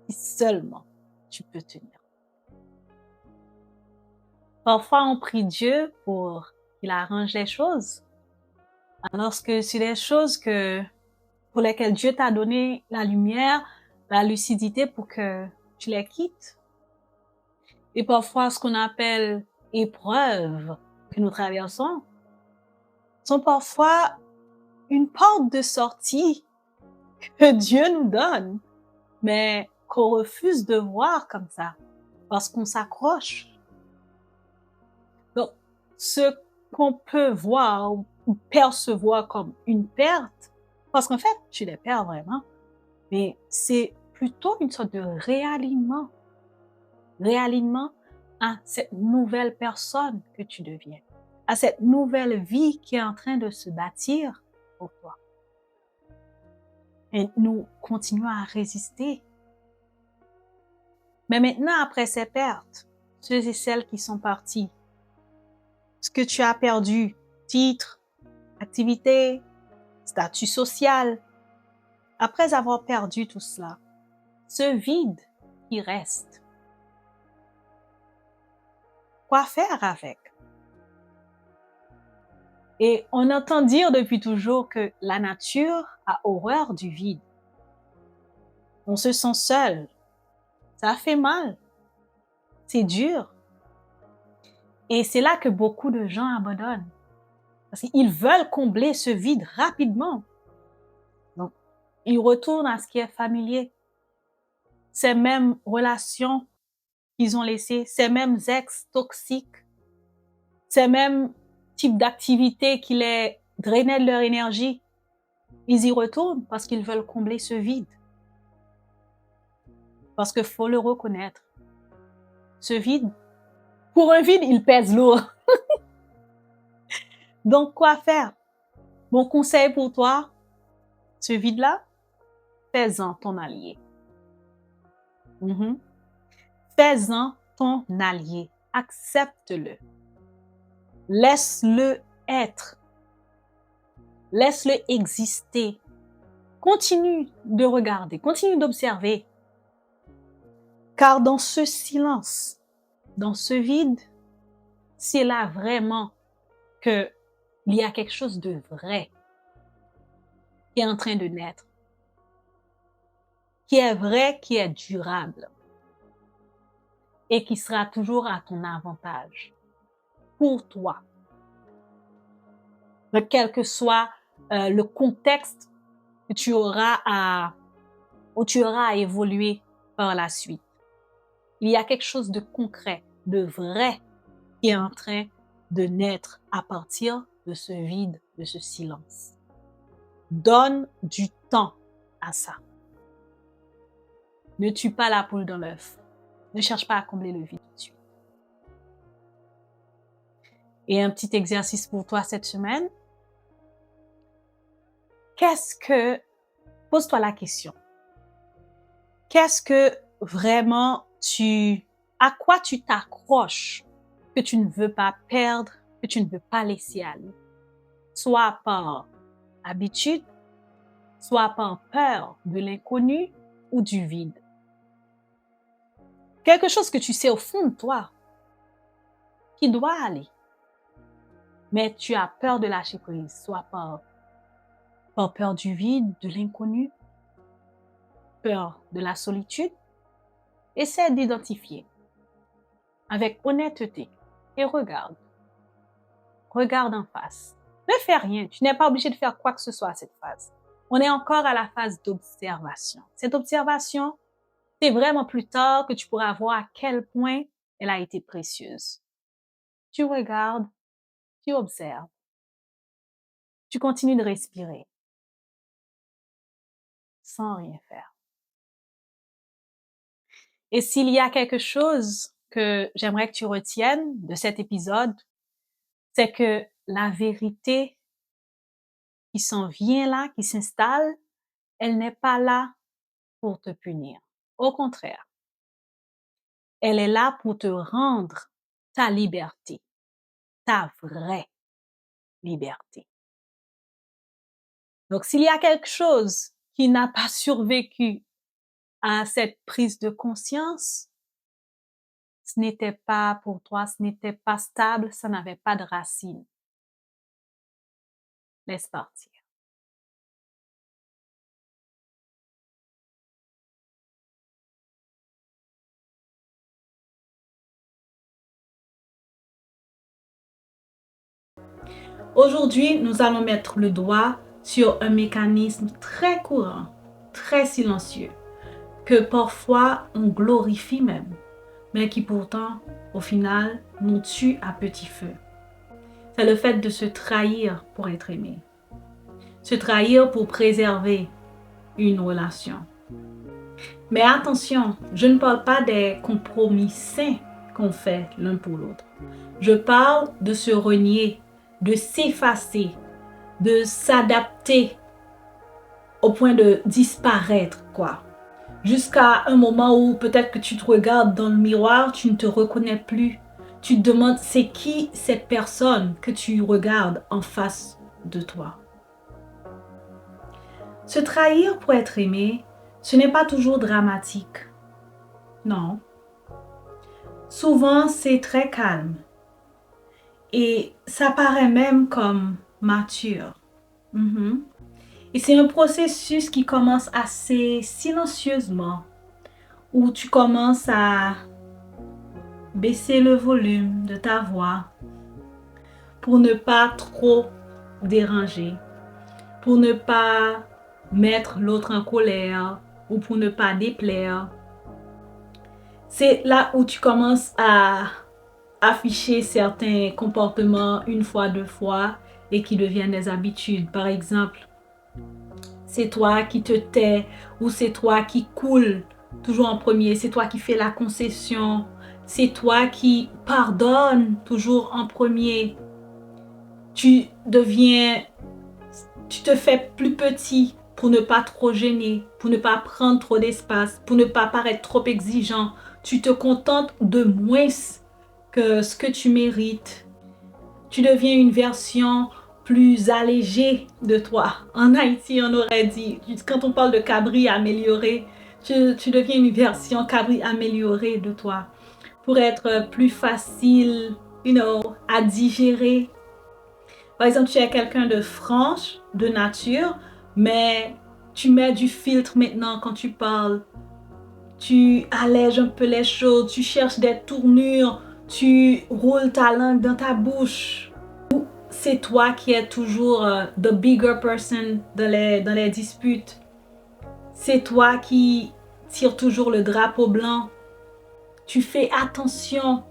si seulement tu peux tenir. Parfois, on prie Dieu pour qu'il arrange les choses, alors que c'est des choses pour lesquelles Dieu t'a donné la lumière, la lucidité pour que tu les quittes. Et parfois, ce qu'on appelle épreuves que nous traversons sont parfois une porte de sortie que Dieu nous donne, mais qu'on refuse de voir comme ça, parce qu'on s'accroche. Donc, ce qu'on peut voir ou percevoir comme une perte, parce qu'en fait, tu les perds vraiment, mais c'est plutôt une sorte de réalignement à cette nouvelle personne que tu deviens, à cette nouvelle vie qui est en train de se bâtir pour toi. Et nous continuons à résister. Mais maintenant, après ces pertes, ceux et celles qui sont partis, ce que tu as perdu, titre, activité, statut social, après avoir perdu tout cela, ce vide qui reste, quoi faire avec? Et on entend dire depuis toujours que la nature a horreur du vide. On se sent seul. Ça fait mal. C'est dur. Et c'est là que beaucoup de gens abandonnent. Parce qu'ils veulent combler ce vide rapidement. Donc, ils retournent à ce qui est familier. Ces mêmes relations qu'ils ont laissées, ces mêmes ex toxiques, ces mêmes types d'activités qui les drainaient de leur énergie. Ils y retournent parce qu'ils veulent combler ce vide. Parce qu'il faut le reconnaître. Ce vide, pour un vide, il pèse lourd. Donc, quoi faire? Mon conseil pour toi, ce vide-là, fais-en ton allié. Fais-en ton allié. Accepte-le. Laisse-le être. Laisse-le exister. Continue de regarder, continue d'observer. Car dans ce silence, dans ce vide, c'est là vraiment qu'il y a quelque chose de vrai qui est en train de naître, qui est vrai, qui est durable et qui sera toujours à ton avantage, pour toi. Donc, quel que soit le contexte que où tu auras à évoluer par la suite. Il y a quelque chose de concret, de vrai qui est en train de naître à partir de ce vide, de ce silence. Donne du temps à ça. Ne tue pas la poule dans l'œuf. Ne cherche pas à combler le vide tout de suite. Et un petit exercice pour toi cette semaine. Pose-toi la question. Qu'est-ce que vraiment à quoi tu t'accroches que tu ne veux pas perdre, que tu ne veux pas laisser aller? Soit par habitude, soit par peur de l'inconnu ou du vide. Quelque chose que tu sais au fond de toi qui doit aller, mais tu as peur de lâcher prise, soit par peur du vide, de l'inconnu, peur de la solitude. Essaie d'identifier avec honnêteté et regarde. Regarde en face. Ne fais rien. Tu n'es pas obligé de faire quoi que ce soit à cette phase. On est encore à la phase d'observation. Cette observation, c'est vraiment plus tard que tu pourras voir à quel point elle a été précieuse. Tu regardes, tu observes. Tu continues de respirer sans rien faire. Et s'il y a quelque chose que j'aimerais que tu retiennes de cet épisode, c'est que la vérité qui s'en vient là, qui s'installe, elle n'est pas là pour te punir. Au contraire, elle est là pour te rendre ta liberté, ta vraie liberté. Donc, s'il y a quelque chose qui n'a pas survécu à cette prise de conscience, ce n'était pas pour toi, ce n'était pas stable, ça n'avait pas de racines. Laisse partir. Aujourd'hui, nous allons mettre le doigt sur un mécanisme très courant, très silencieux, que parfois on glorifie même, mais qui pourtant, au final, nous tue à petit feu. C'est le fait de se trahir pour être aimé. Se trahir pour préserver une relation. Mais attention, je ne parle pas des compromis sains qu'on fait l'un pour l'autre. Je parle de se renier, de s'effacer, de s'adapter au point de disparaître, quoi. Jusqu'à un moment où peut-être que tu te regardes dans le miroir, tu ne te reconnais plus. Tu te demandes c'est qui cette personne que tu regardes en face de toi. Se trahir pour être aimé, ce n'est pas toujours dramatique. Non. Souvent, c'est très calme. Et ça paraît même comme mature. Et c'est un processus qui commence assez silencieusement, où tu commences à baisser le volume de ta voix pour ne pas trop déranger, pour ne pas mettre l'autre en colère ou pour ne pas déplaire. C'est là où tu commences à afficher certains comportements une fois, deux fois et qui deviennent des habitudes. Par exemple, c'est toi qui te tais ou c'est toi qui coule toujours en premier, c'est toi qui fais la concession, c'est toi qui pardonne toujours en premier. Tu te fais plus petit pour ne pas trop gêner, pour ne pas prendre trop d'espace, pour ne pas paraître trop exigeant. Tu te contentes de moins que ce que tu mérites. Tu deviens une version plus allégée de toi. En Haïti, on aurait dit, quand on parle de cabri amélioré, tu deviens une version cabri améliorée de toi pour être plus facile, à digérer. Par exemple, tu es quelqu'un de franche, de nature, mais tu mets du filtre maintenant quand tu parles. Tu allèges un peu les choses, tu cherches des tournures, tu roules ta langue dans ta bouche. C'est toi qui es toujours the bigger person dans les disputes. C'est toi qui tires toujours le drapeau blanc. Tu fais attention.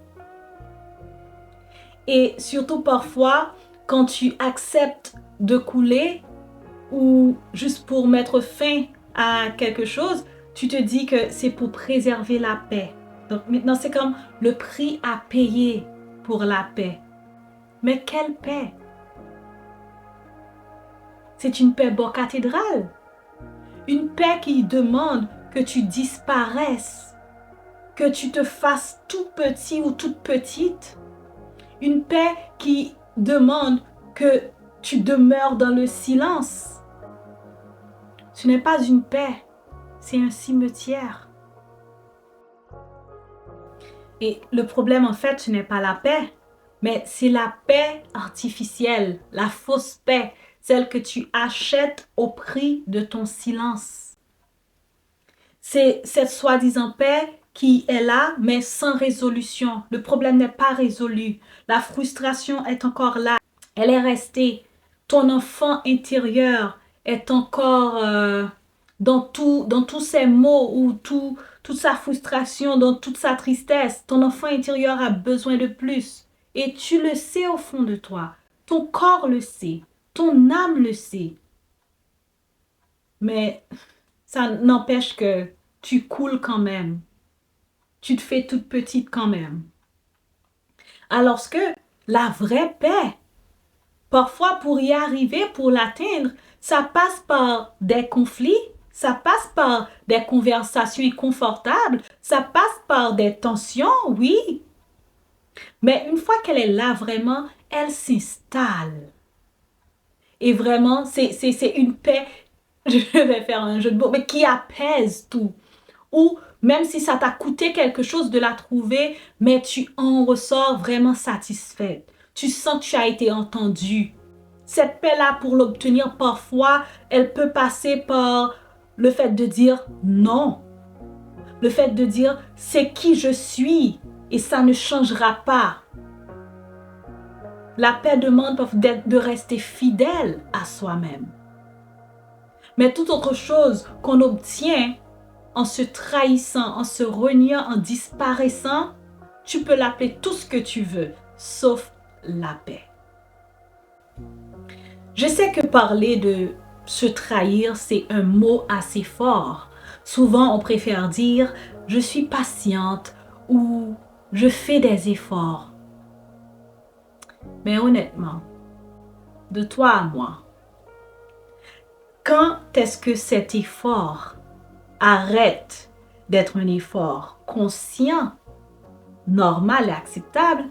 Et surtout parfois, quand tu acceptes de couler ou juste pour mettre fin à quelque chose, tu te dis que c'est pour préserver la paix. Donc maintenant, c'est comme le prix à payer pour la paix. Mais quelle paix! C'est une paix bas-cathédrale. Une paix qui demande que tu disparaisses, que tu te fasses tout petit ou toute petite. Une paix qui demande que tu demeures dans le silence. Ce n'est pas une paix, c'est un cimetière. Et le problème, en fait, ce n'est pas la paix, mais c'est la paix artificielle, la fausse paix, celle que tu achètes au prix de ton silence. C'est cette soi-disant paix qui est là, mais sans résolution. Le problème n'est pas résolu. La frustration est encore là. Elle est restée. Ton enfant intérieur est encore dans tous ses maux ou toute sa frustration, dans toute sa tristesse. Ton enfant intérieur a besoin de plus. Et tu le sais au fond de toi. Ton corps le sait. Ton âme le sait. Mais ça n'empêche que tu coules quand même. Tu te fais toute petite quand même. Alors que la vraie paix, parfois pour y arriver, pour l'atteindre, ça passe par des conflits, ça passe par des conversations inconfortables, ça passe par des tensions, oui. Mais une fois qu'elle est là vraiment, elle s'installe. Et vraiment, c'est une paix, je vais faire un jeu de mots, mais qui apaise tout. Ou même si ça t'a coûté quelque chose de la trouver, mais tu en ressors vraiment satisfaite. Tu sens que tu as été entendu. Cette paix-là, pour l'obtenir, parfois, elle peut passer par le fait de dire non. Le fait de dire c'est qui je suis et ça ne changera pas. La paix demande de rester fidèle à soi-même. Mais toute autre chose qu'on obtient en se trahissant, en se reniant, en disparaissant, tu peux l'appeler tout ce que tu veux, sauf la paix. Je sais que parler de se trahir, c'est un mot assez fort. Souvent, on préfère dire « je suis patiente » ou « je fais des efforts ». Mais honnêtement, de toi à moi, quand est-ce que cet effort arrête d'être un effort conscient, normal et acceptable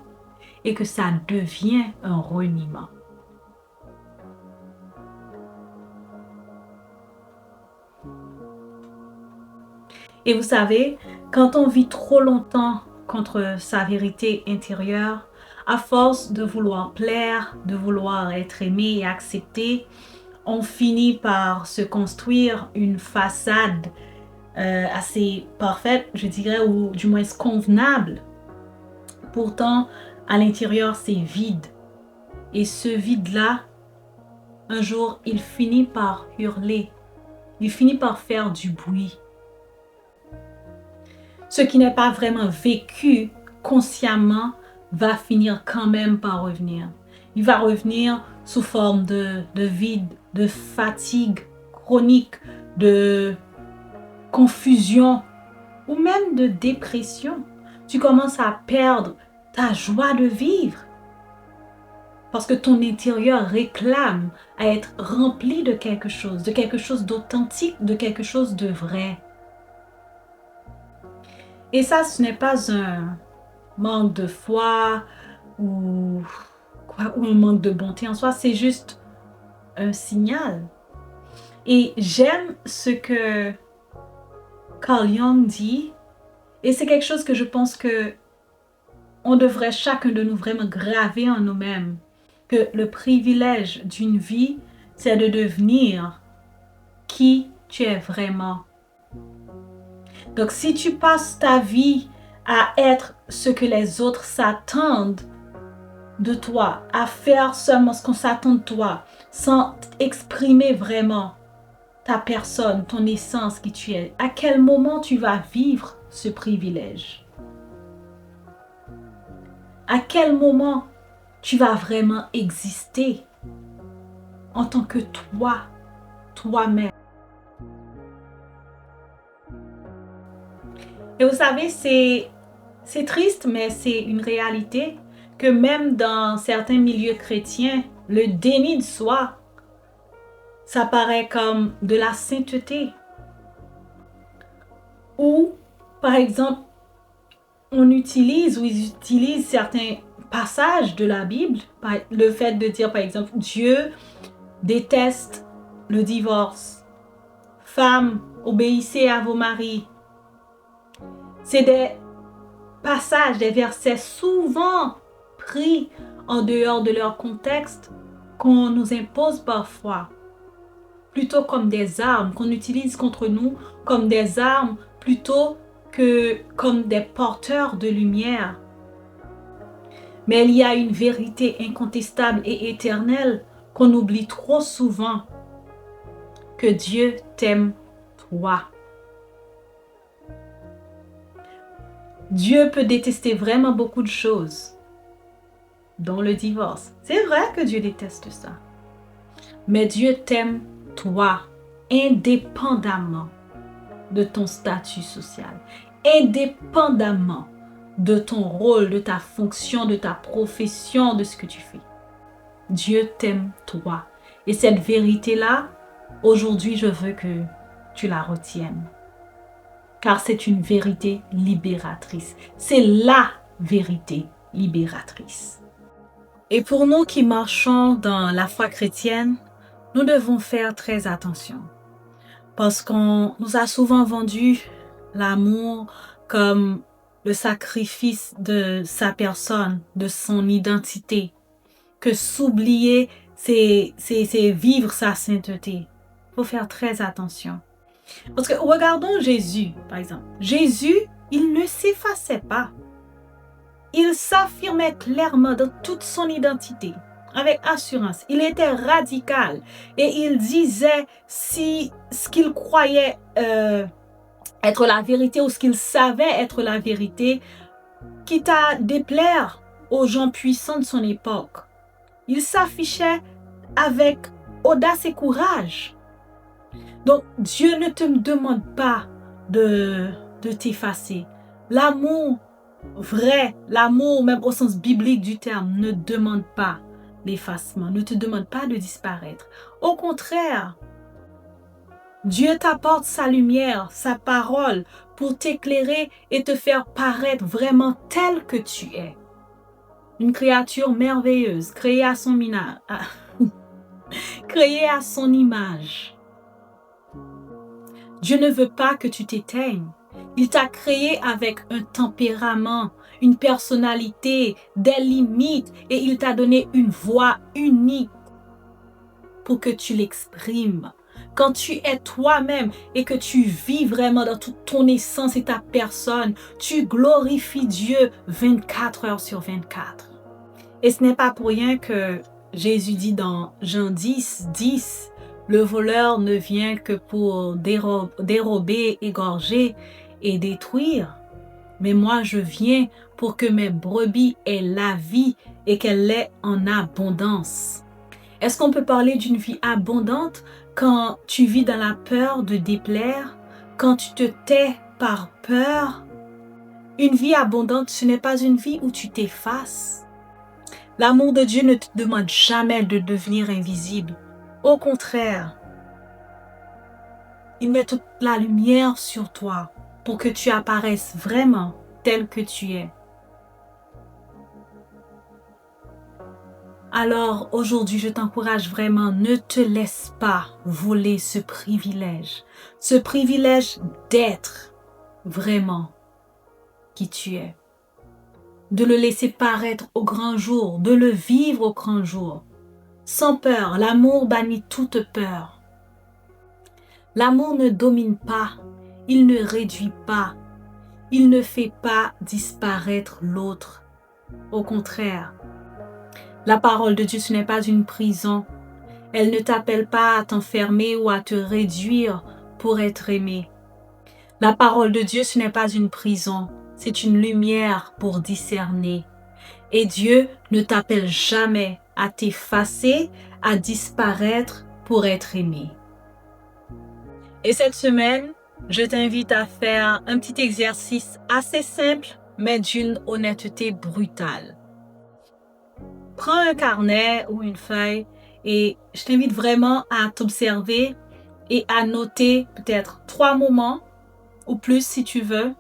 et que ça devient un reniement? Et vous savez, quand on vit trop longtemps contre sa vérité intérieure, à force de vouloir plaire, de vouloir être aimé et accepté, on finit par se construire une façade assez parfaite, je dirais, ou du moins convenable. Pourtant, à l'intérieur, c'est vide. Et ce vide-là, un jour, il finit par hurler. Il finit par faire du bruit. Ce qui n'est pas vraiment vécu consciemment va finir quand même par revenir. Il va revenir sous forme de vide, de fatigue chronique, de confusion ou même de dépression. Tu commences à perdre ta joie de vivre parce que ton intérieur réclame à être rempli de quelque chose d'authentique, de quelque chose de vrai. Et ça, ce n'est pas un manque de foi ou un manque de bonté en soi, c'est juste un signal. Et j'aime ce que Carl Jung dit, et c'est quelque chose que je pense que on devrait chacun de nous vraiment graver en nous-mêmes, que le privilège d'une vie, c'est de devenir qui tu es vraiment. Donc si tu passes ta vie à être ce que les autres s'attendent de toi, à faire seulement ce qu'on s'attend de toi, sans exprimer vraiment ta personne, ton essence, qui tu es, à quel moment tu vas vivre ce privilège? À quel moment tu vas vraiment exister en tant que toi, toi-même? Et vous savez, c'est triste, mais c'est une réalité que même dans certains milieux chrétiens, le déni de soi, ça paraît comme de la sainteté. Ou, par exemple, ils utilisent certains passages de la Bible, le fait de dire, par exemple, Dieu déteste le divorce. Femmes, obéissez à vos maris. C'est des passages, des versets souvent pris en dehors de leur contexte qu'on nous impose parfois, plutôt comme des armes, qu'on utilise contre nous comme des armes plutôt que comme des porteurs de lumière. Mais il y a une vérité incontestable et éternelle qu'on oublie trop souvent, que Dieu t'aime toi. Dieu peut détester vraiment beaucoup de choses, dont le divorce. C'est vrai que Dieu déteste ça. Mais Dieu t'aime toi, indépendamment de ton statut social, indépendamment de ton rôle, de ta fonction, de ta profession, de ce que tu fais. Dieu t'aime toi. Et cette vérité-là, aujourd'hui, je veux que tu la retiennes. Car c'est une vérité libératrice. C'est la vérité libératrice. Et pour nous qui marchons dans la foi chrétienne, nous devons faire très attention. Parce qu'on nous a souvent vendu l'amour comme le sacrifice de sa personne, de son identité. Que s'oublier, c'est vivre sa sainteté. Il faut faire très attention. Parce que regardons Jésus, par exemple. Jésus, il ne s'effaçait pas. Il s'affirmait clairement dans toute son identité, avec assurance. Il était radical et il disait si ce qu'il croyait être la vérité ou ce qu'il savait être la vérité, quitte à déplaire aux gens puissants de son époque. Il s'affichait avec audace et courage. Donc, Dieu ne te demande pas de t'effacer. L'amour vrai, l'amour même au sens biblique du terme, ne demande pas l'effacement, ne te demande pas de disparaître. Au contraire, Dieu t'apporte sa lumière, sa parole pour t'éclairer et te faire paraître vraiment tel que tu es. Une créature merveilleuse, créée à son image. Dieu ne veut pas que tu t'éteignes. Il t'a créé avec un tempérament, une personnalité, des limites et il t'a donné une voix unique pour que tu l'exprimes. Quand tu es toi-même et que tu vis vraiment dans toute ton essence et ta personne, tu glorifies Dieu 24 heures sur 24. Et ce n'est pas pour rien que Jésus dit dans Jean 10, le voleur ne vient que pour dérober, égorger et détruire. Mais moi, je viens pour que mes brebis aient la vie et qu'elle l'ait en abondance. Est-ce qu'on peut parler d'une vie abondante quand tu vis dans la peur de déplaire, quand tu te tais par peur? Une vie abondante, ce n'est pas une vie où tu t'effaces. L'amour de Dieu ne te demande jamais de devenir invisible. Au contraire, il met toute la lumière sur toi pour que tu apparaisses vraiment tel que tu es. Alors aujourd'hui, je t'encourage vraiment, ne te laisse pas voler ce privilège d'être vraiment qui tu es. De le laisser paraître au grand jour, de le vivre au grand jour. Sans peur, l'amour bannit toute peur. L'amour ne domine pas, il ne réduit pas, il ne fait pas disparaître l'autre. Au contraire, la parole de Dieu, ce n'est pas une prison. Elle ne t'appelle pas à t'enfermer ou à te réduire pour être aimé. La parole de Dieu, ce n'est pas une prison. C'est une lumière pour discerner. Et Dieu ne t'appelle jamais à t'effacer, à disparaître pour être aimé. Et cette semaine, je t'invite à faire un petit exercice assez simple, mais d'une honnêteté brutale. prends un carnet ou une feuille et je t'invite vraiment à t'observer et à noter peut-être 3 moments ou plus si tu veux,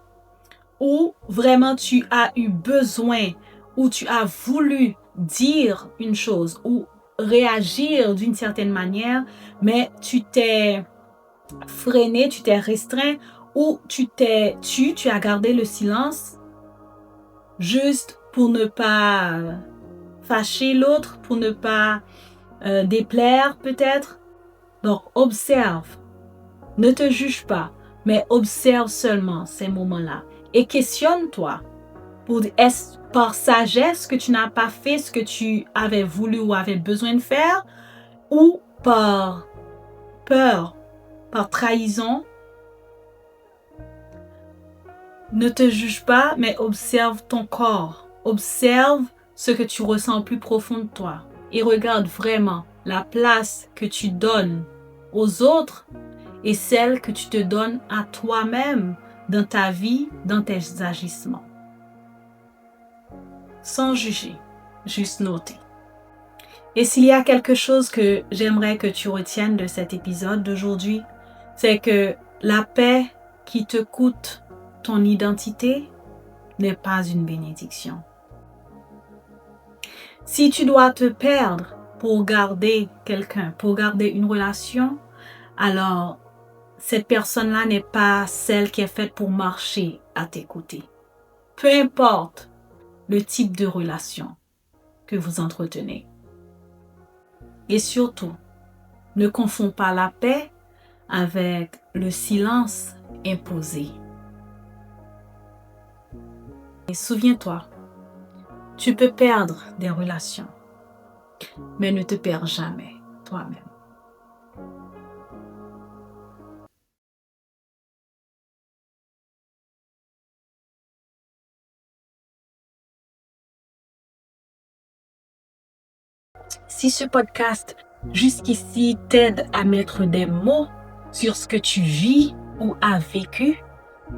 où vraiment tu as eu besoin, où tu as voulu dire une chose ou réagir d'une certaine manière, mais tu t'es freiné, tu t'es restreint ou tu as gardé le silence juste pour ne pas fâcher l'autre, pour ne pas déplaire peut-être. Donc observe, ne te juge pas, mais observe seulement ces moments-là et questionne-toi pour est-ce par sagesse que tu n'as pas fait ce que tu avais voulu ou avais besoin de faire ou par peur, par trahison. Ne te juge pas, mais observe ton corps. Observe ce que tu ressens au plus profond de toi et regarde vraiment la place que tu donnes aux autres et celle que tu te donnes à toi-même dans ta vie, dans tes agissements. Sans juger, juste noter. Et s'il y a quelque chose que j'aimerais que tu retiennes de cet épisode d'aujourd'hui, c'est que la paix qui te coûte ton identité n'est pas une bénédiction. Si tu dois te perdre pour garder quelqu'un, pour garder une relation, alors cette personne-là n'est pas celle qui est faite pour marcher à tes côtés. Peu importe le type de relation que vous entretenez. Et surtout, ne confonds pas la paix avec le silence imposé. Et souviens-toi, tu peux perdre des relations, mais ne te perds jamais toi-même. Si ce podcast jusqu'ici t'aide à mettre des mots sur ce que tu vis ou as vécu,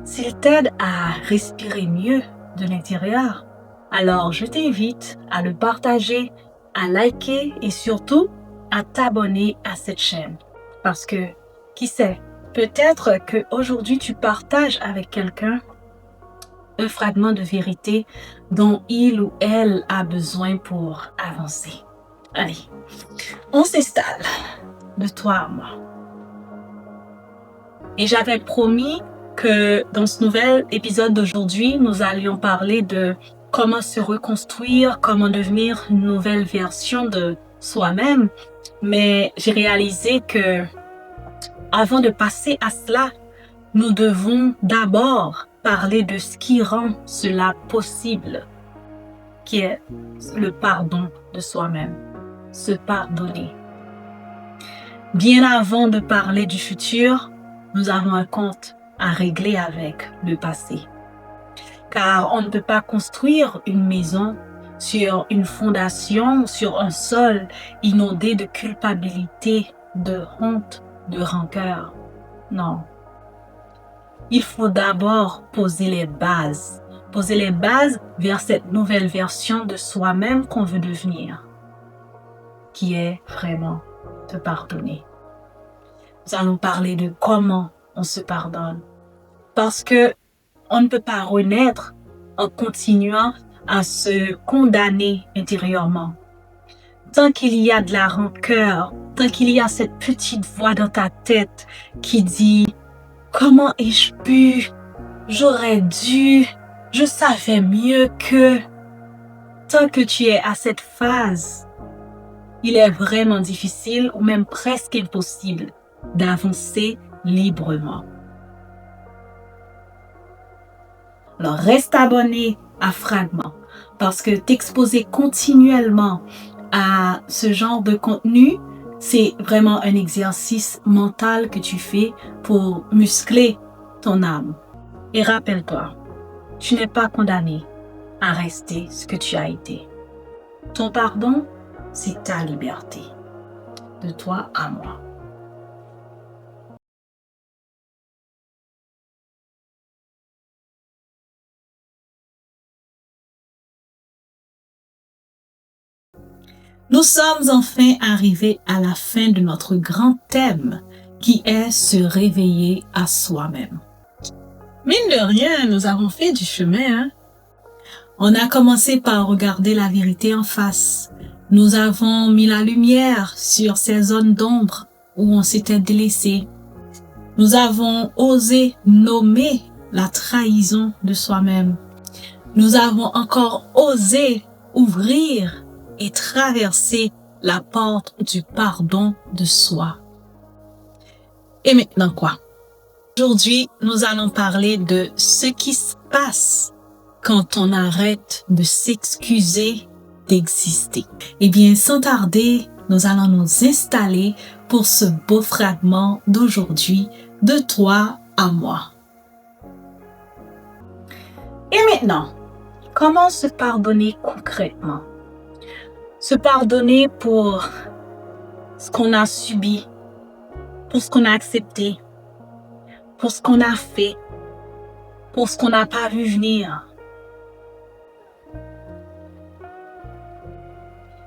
s'il t'aide à respirer mieux de l'intérieur, alors je t'invite à le partager, à liker et surtout à t'abonner à cette chaîne. Parce que, qui sait, peut-être qu'aujourd'hui tu partages avec quelqu'un un fragment de vérité dont il ou elle a besoin pour avancer. Allez, on s'installe de toi à moi. Et j'avais promis que dans ce nouvel épisode d'aujourd'hui, nous allions parler de comment se reconstruire, comment devenir une nouvelle version de soi-même. Mais j'ai réalisé que avant de passer à cela, nous devons d'abord parler de ce qui rend cela possible, qui est le pardon de soi-même, se pardonner. Bien avant de parler du futur, nous avons un compte à régler avec le passé. Car on ne peut pas construire une maison sur une fondation, sur un sol inondé de culpabilité, de honte, de rancœur. Non. Il faut d'abord poser les bases vers cette nouvelle version de soi-même qu'on veut devenir, qui est vraiment te pardonner. Nous allons parler de comment on se pardonne. Parce que on ne peut pas renaître en continuant à se condamner intérieurement. Tant qu'il y a de la rancœur, tant qu'il y a cette petite voix dans ta tête qui dit « Comment ai-je pu? J'aurais dû, je savais mieux que… » Tant que tu es à cette phase, il est vraiment difficile ou même presque impossible d'avancer librement. Alors, reste abonné à Fragment parce que t'exposer continuellement à ce genre de contenu, c'est vraiment un exercice mental que tu fais pour muscler ton âme. Et rappelle-toi, tu n'es pas condamné à rester ce que tu as été. Ton pardon, c'est ta liberté. De toi à moi. Nous sommes enfin arrivés à la fin de notre grand thème qui est se réveiller à soi-même. Mine de rien, nous avons fait du chemin, hein? On a commencé par regarder la vérité en face. Nous avons mis la lumière sur ces zones d'ombre où on s'était délaissé. Nous avons osé nommer la trahison de soi-même. Nous avons encore osé ouvrir et traverser la porte du pardon de soi. Et maintenant quoi? Aujourd'hui, nous allons parler de ce qui se passe quand on arrête de s'excuser d'exister. Eh bien, sans tarder, nous allons nous installer pour ce beau fragment d'aujourd'hui, de toi à moi. Et maintenant, comment se pardonner concrètement? Se pardonner pour ce qu'on a subi, pour ce qu'on a accepté, pour ce qu'on a fait, pour ce qu'on n'a pas vu venir.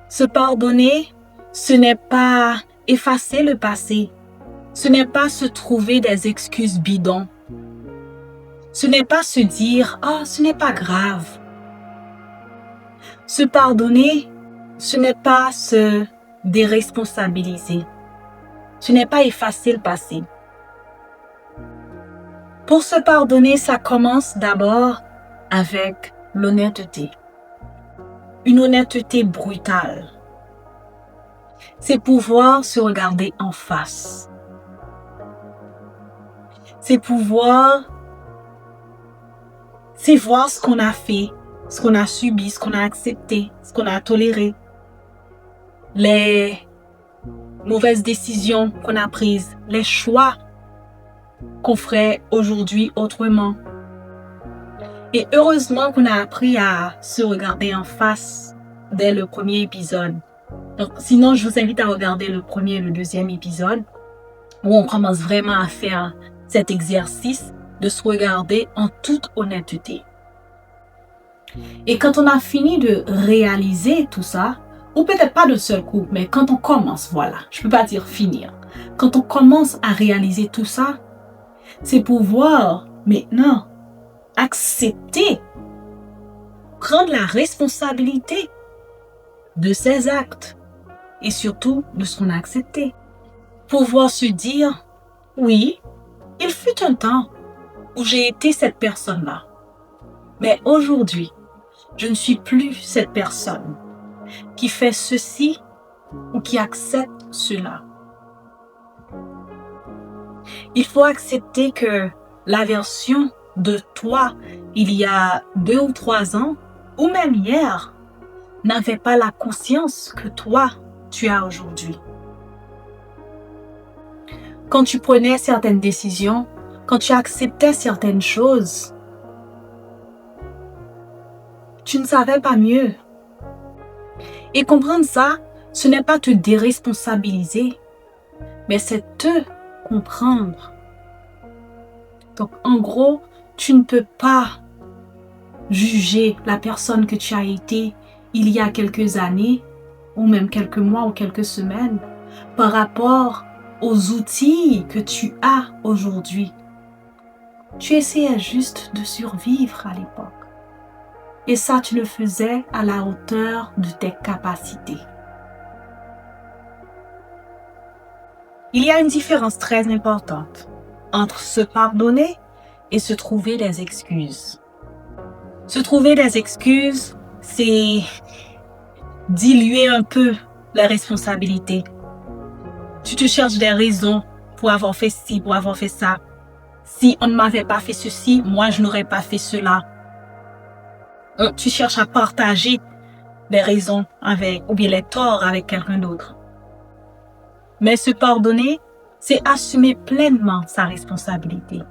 Se pardonner, ce n'est pas effacer le passé. Ce n'est pas se trouver des excuses bidons. Ce n'est pas se dire « Ah, ce n'est pas grave ». Se pardonner, ce n'est pas se déresponsabiliser. Ce n'est pas effacer le passé. Pour se pardonner, ça commence d'abord avec l'honnêteté. Une honnêteté brutale. C'est pouvoir se regarder en face. C'est voir ce qu'on a fait, ce qu'on a subi, ce qu'on a accepté, ce qu'on a toléré. Les mauvaises décisions qu'on a prises, les choix qu'on ferait aujourd'hui autrement. Et heureusement qu'on a appris à se regarder en face dès le premier épisode. Donc, sinon, je vous invite à regarder le premier et le deuxième épisode où on commence vraiment à faire cet exercice de se regarder en toute honnêteté. Et quand on a fini de réaliser tout ça, ou peut-être pas d'un seul coup, mais quand on commence, voilà, je peux pas dire finir. Quand on commence à réaliser tout ça, c'est pouvoir maintenant accepter, prendre la responsabilité de ses actes et surtout de ce qu'on a accepté. Pouvoir se dire, oui, il fut un temps où j'ai été cette personne-là. Mais aujourd'hui, je ne suis plus cette personne qui fait ceci ou qui accepte cela. Il faut accepter que la version de toi il y a 2 ou 3 ans, ou même hier, n'avait pas la conscience que toi, tu as aujourd'hui. Quand tu prenais certaines décisions, quand tu acceptais certaines choses, tu ne savais pas mieux. Et comprendre ça, ce n'est pas te déresponsabiliser, mais c'est te comprendre. Donc, en gros, tu ne peux pas juger la personne que tu as été il y a quelques années, ou même quelques mois ou quelques semaines, par rapport aux outils que tu as aujourd'hui. Tu essayais juste de survivre à l'époque. Et ça, tu le faisais à la hauteur de tes capacités. Il y a une différence très importante entre se pardonner et se trouver des excuses. Se trouver des excuses, c'est diluer un peu la responsabilité. Tu te cherches des raisons pour avoir fait ci, pour avoir fait ça. Si on ne m'avait pas fait ceci, moi je n'aurais pas fait cela. Tu cherches à partager les raisons avec, ou bien les torts avec quelqu'un d'autre. Mais se pardonner, c'est assumer pleinement sa responsabilité.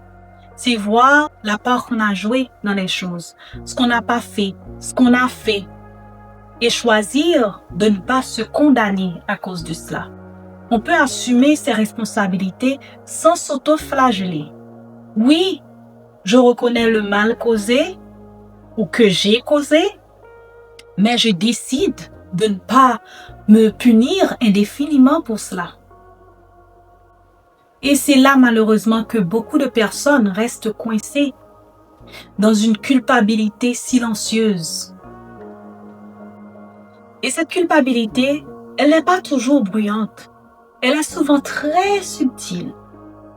C'est voir la part qu'on a jouée dans les choses, ce qu'on n'a pas fait, ce qu'on a fait, et choisir de ne pas se condamner à cause de cela. On peut assumer ses responsabilités sans s'auto-flageller. Oui, je reconnais le mal causé ou que j'ai causé, mais je décide de ne pas me punir indéfiniment pour cela. Et c'est là malheureusement que beaucoup de personnes restent coincées dans une culpabilité silencieuse. Et cette culpabilité, elle n'est pas toujours bruyante. Elle est souvent très subtile.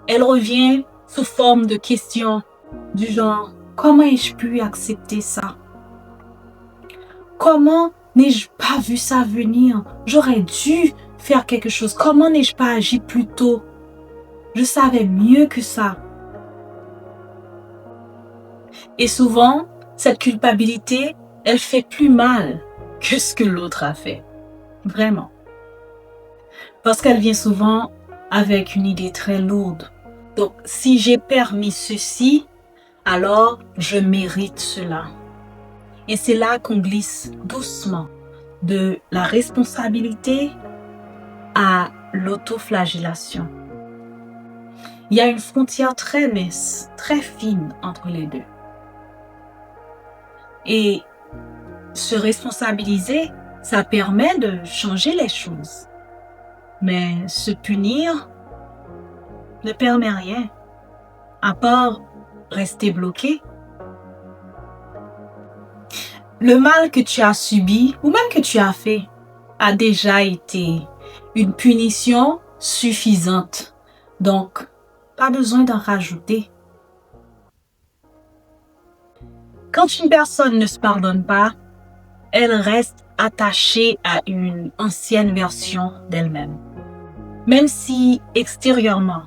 Elle revient sous forme de questions du genre « Comment ai-je pu accepter ça? Comment n'ai-je pas vu ça venir? J'aurais dû faire quelque chose. Comment n'ai-je pas agi plus tôt? Je savais mieux que ça. » Et souvent, cette culpabilité, elle fait plus mal que ce que l'autre a fait. Vraiment. Parce qu'elle vient souvent avec une idée très lourde. Donc, si j'ai permis ceci, alors je mérite cela. Et c'est là qu'on glisse doucement de la responsabilité à l'autoflagellation. Il y a une frontière très mince, très fine entre les deux. Et se responsabiliser, ça permet de changer les choses. Mais se punir ne permet rien, à part rester bloqué. Le mal que tu as subi, ou même que tu as fait, a déjà été une punition suffisante. Donc, pas besoin d'en rajouter. Quand une personne ne se pardonne pas, elle reste attachée à une ancienne version d'elle-même. Même si extérieurement,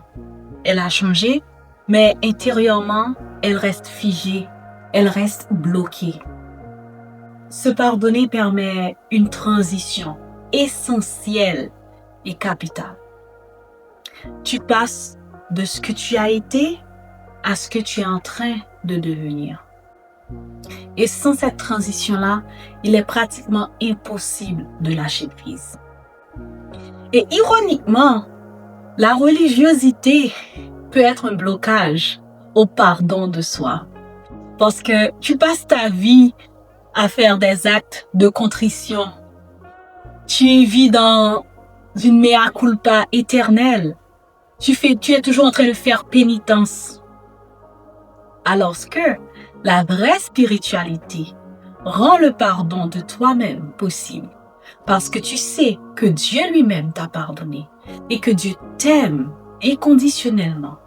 elle a changé, mais intérieurement, elle reste figée, elle reste bloquée. Se pardonner permet une transition essentielle et capitale. Tu passes de ce que tu as été à ce que tu es en train de devenir. Et sans cette transition-là, il est pratiquement impossible de lâcher prise. Et ironiquement, la religiosité peut être un blocage au pardon de soi. Parce que tu passes ta vie à faire des actes de contrition. Tu vis dans une mea culpa éternelle. Tu es toujours en train de faire pénitence. Alors que la vraie spiritualité rend le pardon de toi-même possible. Parce que tu sais que Dieu lui-même t'a pardonné et que Dieu t'aime inconditionnellement.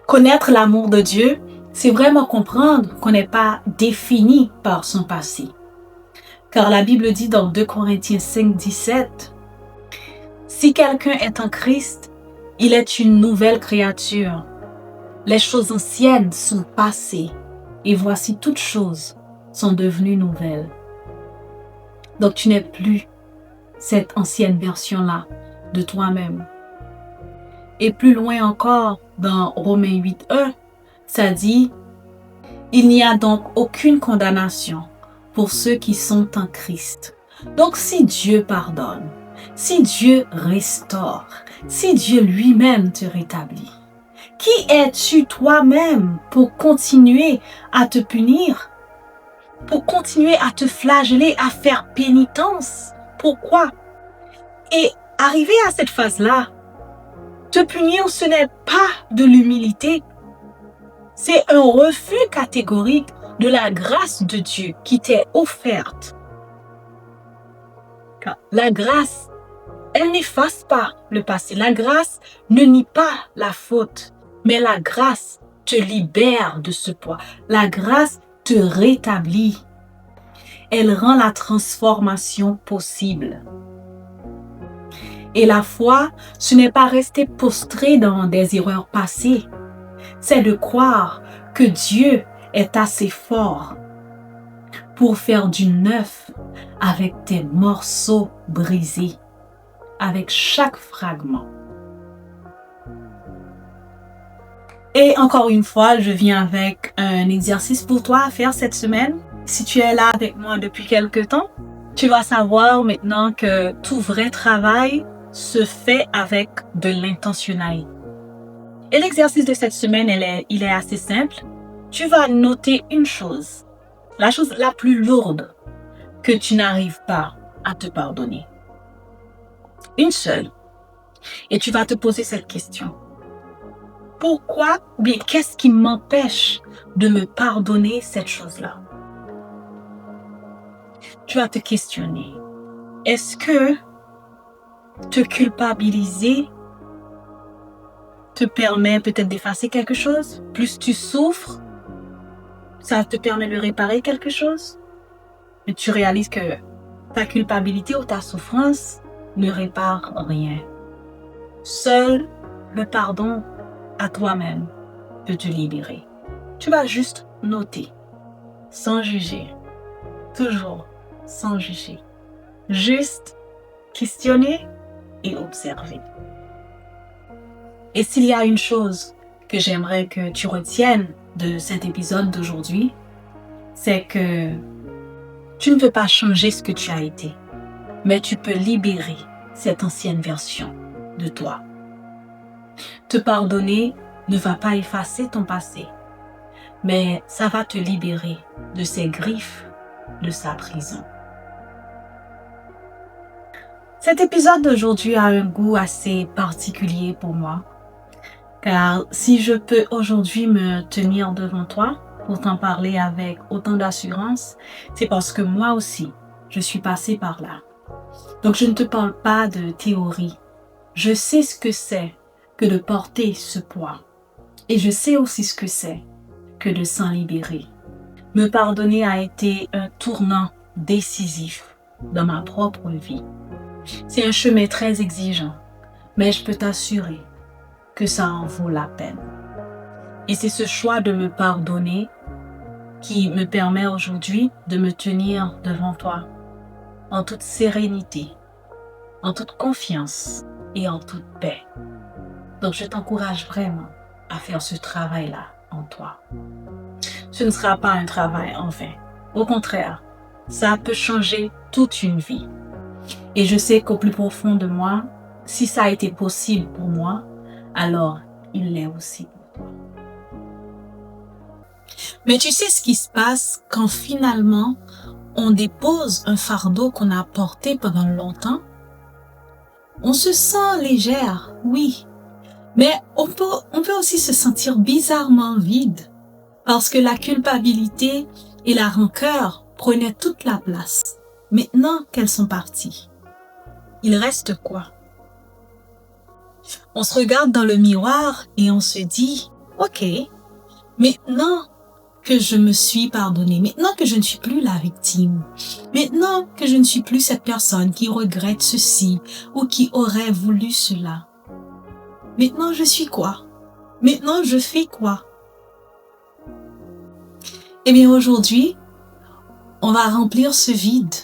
Connaître l'amour de Dieu, c'est vraiment comprendre qu'on n'est pas défini par son passé. Car la Bible dit dans 2 Corinthiens 5, 17, « Si quelqu'un est en Christ, il est une nouvelle créature. Les choses anciennes sont passées et voici toutes choses sont devenues nouvelles. » Donc tu n'es plus cette ancienne version-là de toi-même. Et plus loin encore, dans Romains 8.1, ça dit « Il n'y a donc aucune condamnation pour ceux qui sont en Christ. » Donc si Dieu pardonne, si Dieu restaure, si Dieu lui-même te rétablit, qui es-tu toi-même pour continuer à te punir? Pour continuer à te flageller, à faire pénitence? Pourquoi? Et arriver à cette phase-là, te punir, ce n'est pas de l'humilité. C'est un refus catégorique de la grâce de Dieu qui t'est offerte. Car la grâce, elle n'efface pas le passé. La grâce ne nie pas la faute. Mais la grâce te libère de ce poids. La grâce te rétablit. Elle rend la transformation possible. Et la foi, ce n'est pas rester prostré dans des erreurs passées. C'est de croire que Dieu est assez fort pour faire du neuf avec tes morceaux brisés, avec chaque fragment. Et encore une fois, je viens avec un exercice pour toi à faire cette semaine. Si tu es là avec moi depuis quelque temps, tu vas savoir maintenant que tout vrai travail se fait avec de l'intentionnalité. Et l'exercice de cette semaine, il est assez simple. Tu vas noter une chose, la chose la plus lourde que tu n'arrives pas à te pardonner. Une seule. Et tu vas te poser cette question. Pourquoi ou bien qu'est-ce qui m'empêche de me pardonner cette chose-là? Tu vas te questionner. Est-ce que te culpabiliser te permet peut-être d'effacer quelque chose? Plus tu souffres, ça te permet de réparer quelque chose? Mais tu réalises que ta culpabilité ou ta souffrance ne répare rien. Seul le pardon à toi-même peut te libérer. Tu vas juste noter, sans juger, toujours sans juger. Juste questionner et observer. Et s'il y a une chose que j'aimerais que tu retiennes de cet épisode d'aujourd'hui, c'est que tu ne peux pas changer ce que tu as été, mais tu peux libérer cette ancienne version de toi. Te pardonner ne va pas effacer ton passé, mais ça va te libérer de ses griffes, de sa prison. Cet épisode d'aujourd'hui a un goût assez particulier pour moi, car si je peux aujourd'hui me tenir devant toi pour t'en parler avec autant d'assurance, c'est parce que moi aussi, je suis passée par là. Donc je ne te parle pas de théorie. Je sais ce que c'est que de porter ce poids. Et je sais aussi ce que c'est que de s'en libérer. Me pardonner a été un tournant décisif dans ma propre vie. C'est un chemin très exigeant, mais je peux t'assurer que ça en vaut la peine. Et c'est ce choix de me pardonner qui me permet aujourd'hui de me tenir devant toi en toute sérénité, en toute confiance et en toute paix. Donc je t'encourage vraiment à faire ce travail-là en toi. Ce ne sera pas un travail en vain. Au contraire, ça peut changer toute une vie. Et je sais qu'au plus profond de moi, si ça a été possible pour moi, alors il l'est aussi pour toi. Mais tu sais ce qui se passe quand finalement on dépose un fardeau qu'on a porté pendant longtemps? On se sent légère, oui, mais on peut aussi se sentir bizarrement vide parce que la culpabilité et la rancœur prenaient toute la place. Maintenant qu'elles sont parties, il reste quoi? On se regarde dans le miroir et on se dit, OK, maintenant que je me suis pardonnée, maintenant que je ne suis plus la victime, maintenant que je ne suis plus cette personne qui regrette ceci ou qui aurait voulu cela, maintenant je suis quoi? Maintenant je fais quoi? Eh bien aujourd'hui, on va remplir ce vide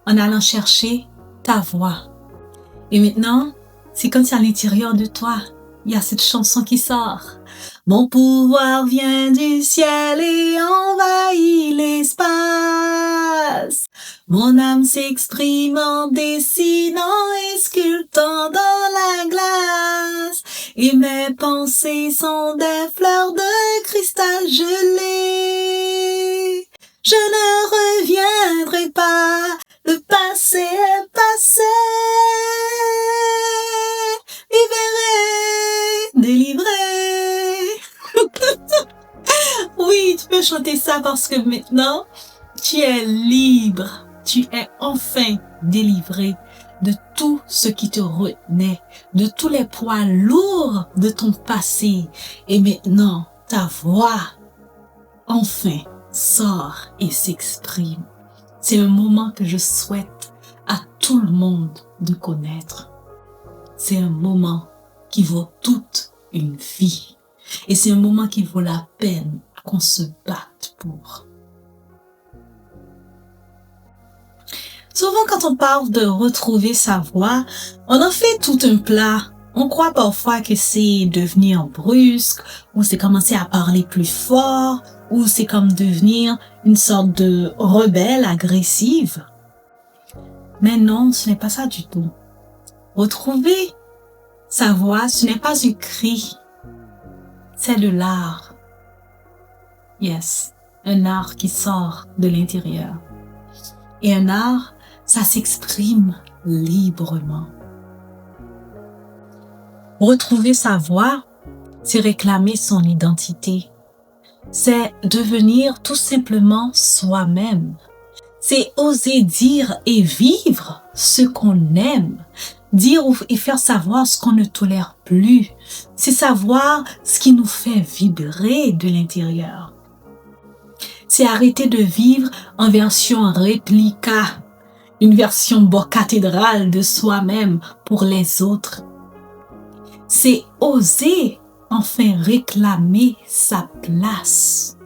en allant chercher ta voix. Et maintenant, c'est comme si à l'intérieur de toi, il y a cette chanson qui sort. Mon pouvoir vient du ciel et envahit l'espace. Mon âme s'exprime en dessinant et sculptant dans la glace. Et mes pensées sont des fleurs de cristal gelé. Je ne reviendrai pas, le passé est passé. Libéré, délivré. Oui, tu peux chanter ça parce que maintenant, tu es libre. Tu es enfin délivré de tout ce qui te retenait, de tous les poids lourds de ton passé. Et maintenant, ta voix, enfin, sort et s'exprime. C'est un moment que je souhaite à tout le monde de connaître. C'est un moment qui vaut toute une vie. Et c'est un moment qui vaut la peine qu'on se batte pour. Souvent, quand on parle de retrouver sa voix, on en fait tout un plat. On croit parfois que c'est devenir brusque, ou c'est commencer à parler plus fort, ou c'est comme devenir une sorte de rebelle agressive. Mais non, ce n'est pas ça du tout. Retrouver sa voix, ce n'est pas un cri, c'est de l'art. Yes, un art qui sort de l'intérieur. Et un art, ça s'exprime librement. Retrouver sa voix, c'est réclamer son identité. C'est devenir tout simplement soi-même. C'est oser dire et vivre ce qu'on aime. Dire et faire savoir ce qu'on ne tolère plus. C'est savoir ce qui nous fait vibrer de l'intérieur. C'est arrêter de vivre en version réplica, une version cathédrale de soi-même pour les autres. C'est oser enfin réclamer sa place.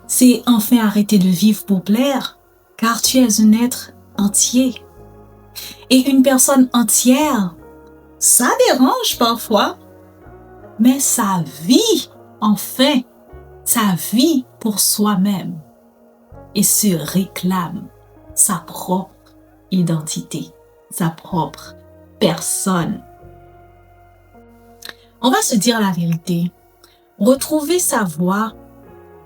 C'est enfin arrêter de vivre pour plaire, car tu es un être entier. Et une personne entière, ça dérange parfois, mais ça vit enfin, ça vit pour soi-même et se réclame sa propre identité, sa propre personne. On va se dire la vérité. Retrouver sa voix,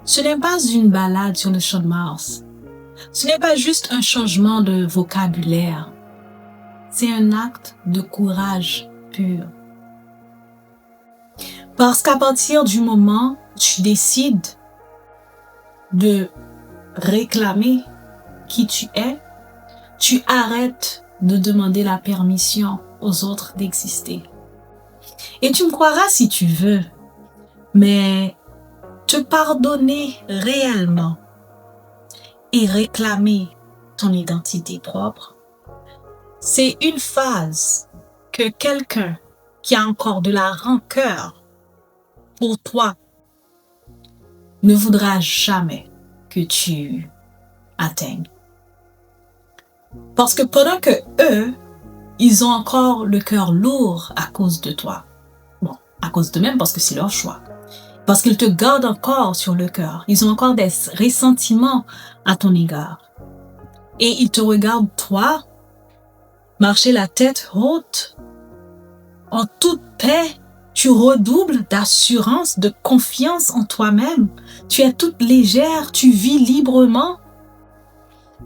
ce n'est pas une balade sur le champ de Mars. Ce n'est pas juste un changement de vocabulaire. C'est un acte de courage pur. Parce qu'à partir du moment où tu décides de réclamer qui tu es, tu arrêtes de demander la permission aux autres d'exister. Et tu me croiras si tu veux, mais te pardonner réellement et réclamer ton identité propre, c'est une phase que quelqu'un qui a encore de la rancœur pour toi ne voudra jamais que tu atteignes. Parce que pendant que eux, ils ont encore le cœur lourd à cause de toi. Bon, à cause d'eux-mêmes parce que c'est leur choix. Parce qu'ils te gardent encore sur le cœur. Ils ont encore des ressentiments à ton égard. Et ils te regardent, toi, marcher la tête haute. En toute paix, tu redoubles d'assurance, de confiance en toi-même. Tu es toute légère, tu vis librement.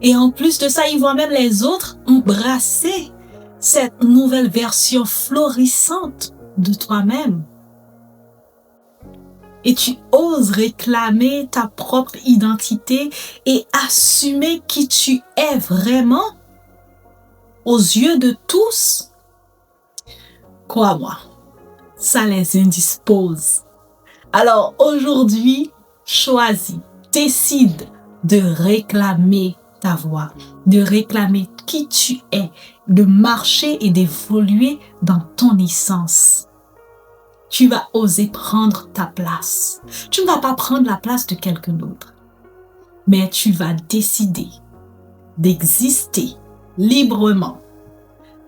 Et en plus de ça, ils voient même les autres embrasser cette nouvelle version florissante de toi-même. Et tu oses réclamer ta propre identité et assumer qui tu es vraiment aux yeux de tous. Crois-moi, ça les indispose. Alors aujourd'hui, choisis, décide de réclamer ta voix, de réclamer qui tu es, de marcher et d'évoluer dans ton essence. Tu vas oser prendre ta place. Tu ne vas pas prendre la place de quelqu'un d'autre, mais tu vas décider d'exister librement,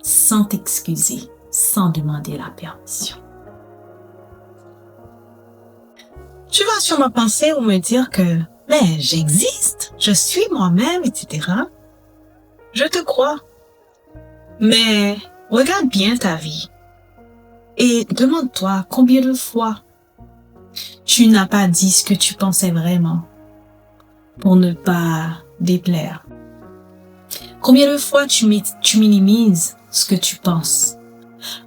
sans t'excuser, sans demander la permission. Tu vas sûrement penser ou me dire que mais j'existe, je suis moi-même, etc. Je te crois. Mais regarde bien ta vie et demande-toi combien de fois tu n'as pas dit ce que tu pensais vraiment pour ne pas déplaire. Combien de fois tu minimises ce que tu penses.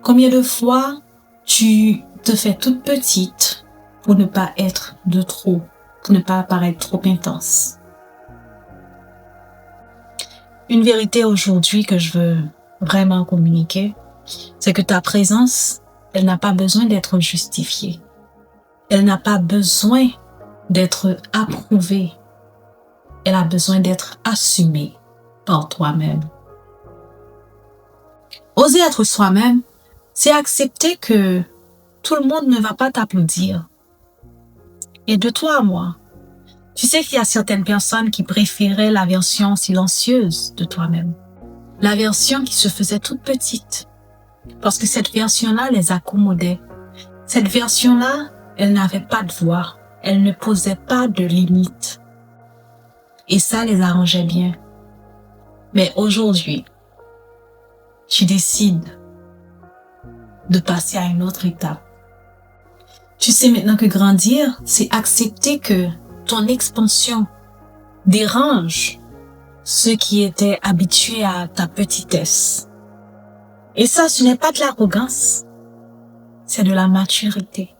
Combien de fois tu te fais toute petite pour ne pas être de trop, pour ne pas paraître trop intense. Une vérité aujourd'hui que je veux vraiment communiquer, c'est que ta présence, elle n'a pas besoin d'être justifiée. Elle n'a pas besoin d'être approuvée. Elle a besoin d'être assumée par toi-même. Oser être soi-même, c'est accepter que tout le monde ne va pas t'applaudir. Et de toi à moi, tu sais qu'il y a certaines personnes qui préféraient la version silencieuse de toi-même. La version qui se faisait toute petite. Parce que cette version-là les accommodait. Cette version-là, elle n'avait pas de voix. Elle ne posait pas de limites. Et ça les arrangeait bien. Mais aujourd'hui, tu décides de passer à une autre étape. Tu sais maintenant que grandir, c'est accepter que ton expansion dérange ceux qui étaient habitués à ta petitesse. Et ça, ce n'est pas de l'arrogance, c'est de la maturité.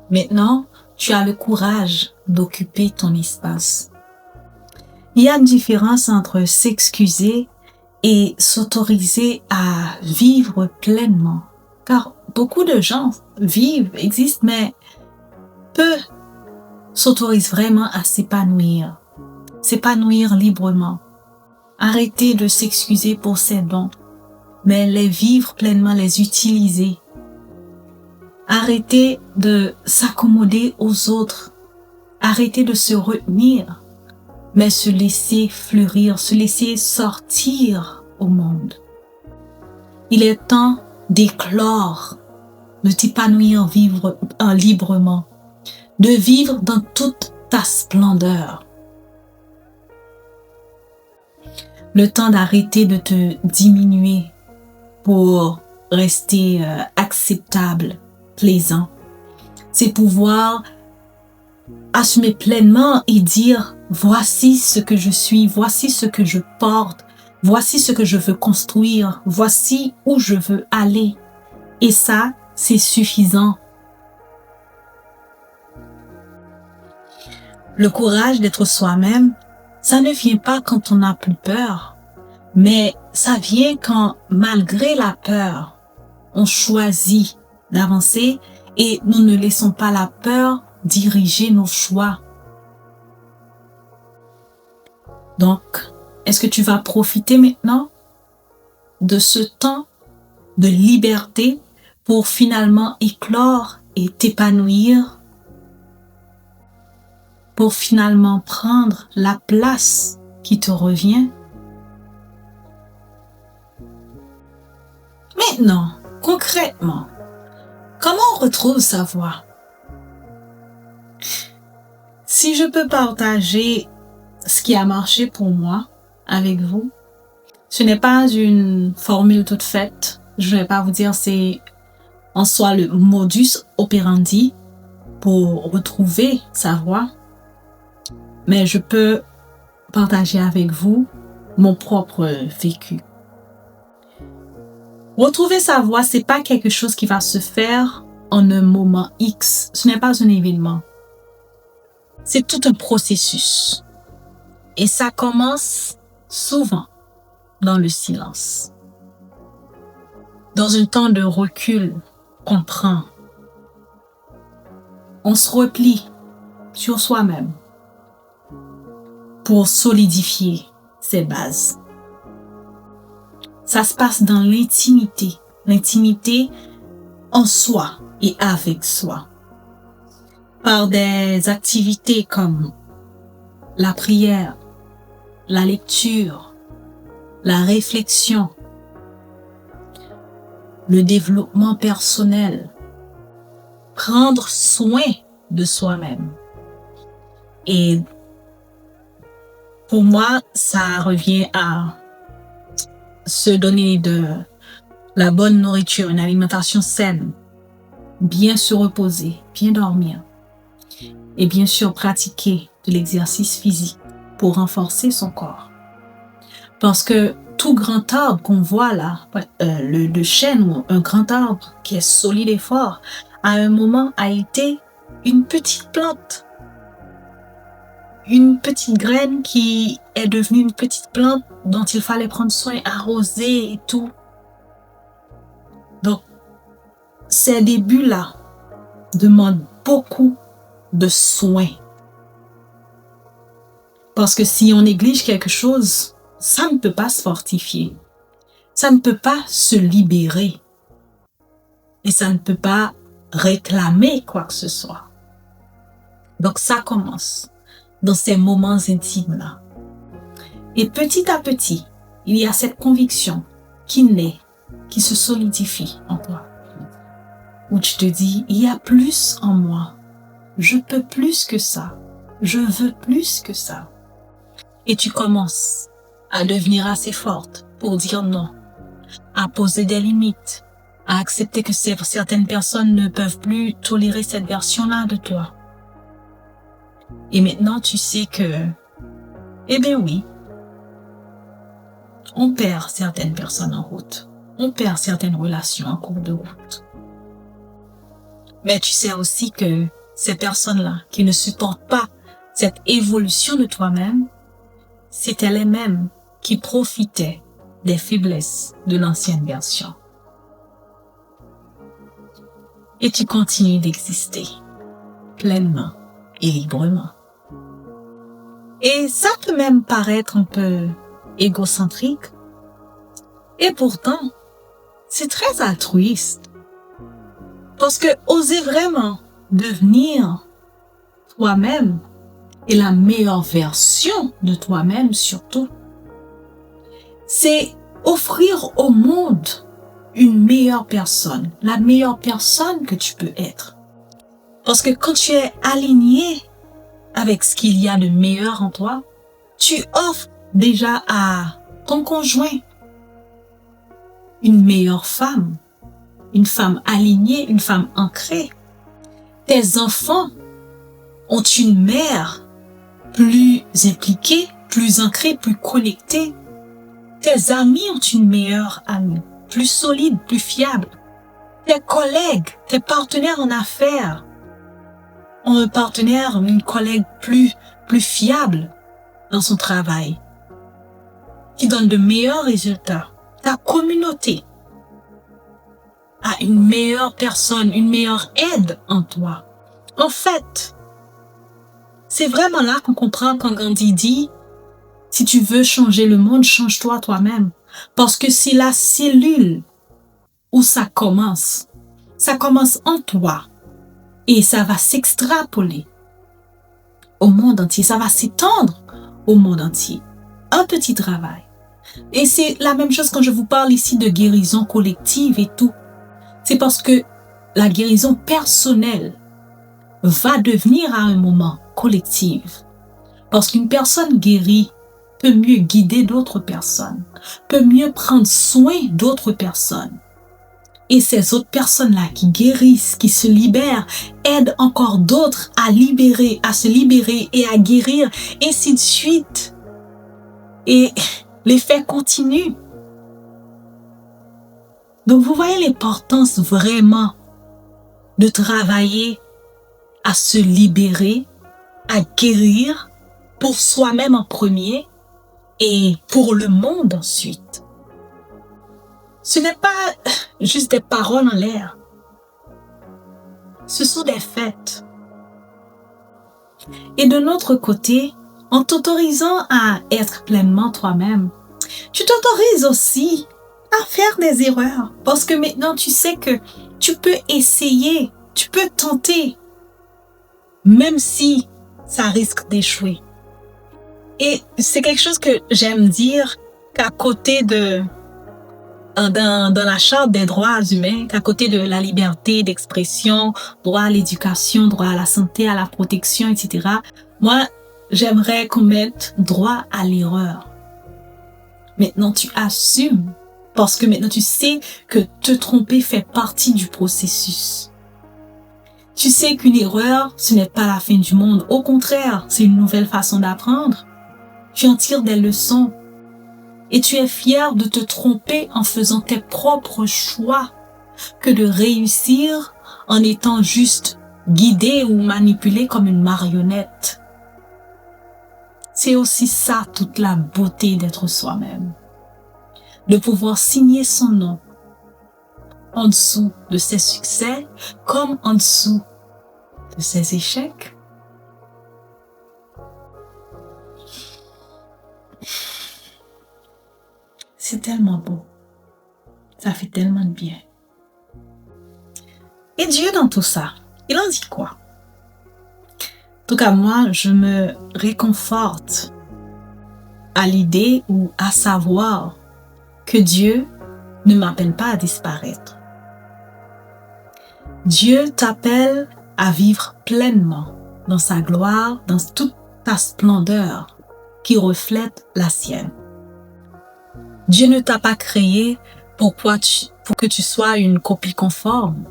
Maintenant, tu as le courage d'occuper ton espace. Il y a une différence entre s'excuser et s'autoriser à vivre pleinement. Car beaucoup de gens vivent, existent, mais peu s'autorisent vraiment à s'épanouir librement. Arrêtez de s'excuser pour ses dons, mais les vivre pleinement, les utiliser. Arrêtez de s'accommoder aux autres. Arrêtez de se retenir, mais se laisser fleurir, se laisser sortir au monde. Il est temps d'éclore, de t'épanouir librement, de vivre dans toute ta splendeur. Le temps d'arrêter de te diminuer pour rester acceptable, plaisant. C'est pouvoir assumer pleinement et dire voici ce que je suis, voici ce que je porte, voici ce que je veux construire, voici où je veux aller. Et ça, c'est suffisant. Le courage d'être soi-même, ça ne vient pas quand on n'a plus peur, mais ça vient quand, malgré la peur, on choisit d'avancer et nous ne laissons pas la peur diriger nos choix. Donc, est-ce que tu vas profiter maintenant de ce temps de liberté pour finalement éclore et t'épanouir, pour finalement prendre la place qui te revient? Maintenant, concrètement, comment on retrouve sa voix? Si je peux partager ce qui a marché pour moi avec vous, ce n'est pas une formule toute faite. Je ne vais pas vous dire c'est en soi le modus operandi pour retrouver sa voix, mais je peux partager avec vous mon propre vécu. Retrouver sa voix, c'est pas quelque chose qui va se faire en un moment X. Ce n'est pas un événement. C'est tout un processus. Et ça commence souvent dans le silence. Dans un temps de recul qu'on prend, on se replie sur soi-même pour solidifier ses bases. Ça se passe dans l'intimité en soi et avec soi, par des activités comme la prière, la lecture, la réflexion, le développement personnel, prendre soin de soi-même. Et pour moi, ça revient à se donner de la bonne nourriture, une alimentation saine, bien se reposer, bien dormir et bien sûr pratiquer de l'exercice physique pour renforcer son corps. Parce que tout grand arbre qu'on voit là, le chêne ou un grand arbre qui est solide et fort, à un moment a été une petite plante. Une petite graine qui est devenue une petite plante dont il fallait prendre soin, arroser et tout. Donc, ces débuts-là demandent beaucoup de soins. Parce que si on néglige quelque chose, ça ne peut pas se fortifier. Ça ne peut pas se libérer. Et ça ne peut pas réclamer quoi que ce soit. Donc, ça commence dans ces moments intimes-là. Et petit à petit, il y a cette conviction qui naît, qui se solidifie en toi. Où tu te dis, il y a plus en moi. Je peux plus que ça. Je veux plus que ça. Et tu commences à devenir assez forte pour dire non, à poser des limites, à accepter que certaines personnes ne peuvent plus tolérer cette version-là de toi. Et maintenant, tu sais que Eh bien oui, on perd certaines personnes en route. On perd certaines relations en cours de route. Mais tu sais aussi que ces personnes-là qui ne supportent pas cette évolution de toi-même, c'était les mêmes qui profitaient des faiblesses de l'ancienne version. Et tu continues d'exister pleinement et librement. Et ça peut même paraître un peu égocentrique. Et pourtant, c'est très altruiste. Parce que oser vraiment devenir toi-même et la meilleure version de toi-même surtout, c'est offrir au monde une meilleure personne, la meilleure personne que tu peux être. Parce que quand tu es aligné avec ce qu'il y a de meilleur en toi, tu offres déjà à ton conjoint une meilleure femme, une femme alignée, une femme ancrée. Tes enfants ont une mère plus impliquée, plus ancrée, plus connectée. Tes amis ont une meilleure amie, plus solide, plus fiable. Tes collègues, tes partenaires en affaires ont un partenaire, une collègue plus fiable dans son travail, qui donne de meilleurs résultats. Ta communauté a une meilleure personne, une meilleure aide en toi. En fait, c'est vraiment là qu'on comprend quand Gandhi dit « Si tu veux changer le monde, change-toi toi-même. » Parce que c'est la cellule où ça commence en toi et ça va s'extrapoler au monde entier, ça va s'étendre au monde entier. Un petit travail. Et c'est la même chose quand je vous parle ici de guérison collective et tout. C'est parce que la guérison personnelle va devenir à un moment collective. Parce qu'une personne guérie peut mieux guider d'autres personnes, peut mieux prendre soin d'autres personnes. Et ces autres personnes-là qui guérissent, qui se libèrent, aident encore d'autres à libérer, à se libérer et à guérir, ainsi de suite. Et l'effet continue. Donc vous voyez l'importance vraiment de travailler à se libérer, à guérir pour soi-même en premier et pour le monde ensuite. Ce n'est pas juste des paroles en l'air. Ce sont des faits. Et de notre côté, en t'autorisant à être pleinement toi-même, tu t'autorises aussi à faire des erreurs. Parce que maintenant, tu sais que tu peux essayer, tu peux tenter, même si ça risque d'échouer. Et c'est quelque chose que j'aime dire qu'à côté dans la charte des droits humains, qu'à côté de la liberté d'expression, droit à l'éducation, droit à la santé, à la protection, etc., moi, j'aimerais qu'on mette droit à l'erreur. Maintenant, tu assumes parce que maintenant, tu sais que te tromper fait partie du processus. Tu sais qu'une erreur, ce n'est pas la fin du monde. Au contraire, c'est une nouvelle façon d'apprendre. Tu en tires des leçons. Et tu es fier de te tromper en faisant tes propres choix que de réussir en étant juste guidé ou manipulé comme une marionnette. C'est aussi ça toute la beauté d'être soi-même. De pouvoir signer son nom en dessous de ses succès comme en dessous de ses échecs. C'est tellement beau. Ça fait tellement de bien. Et Dieu dans tout ça, il en dit quoi? En tout cas, moi, je me réconforte à l'idée ou à savoir que Dieu ne m'appelle pas à disparaître. Dieu t'appelle à vivre pleinement dans sa gloire, dans toute ta splendeur qui reflète la sienne. Dieu ne t'a pas créé pour que tu sois une copie conforme.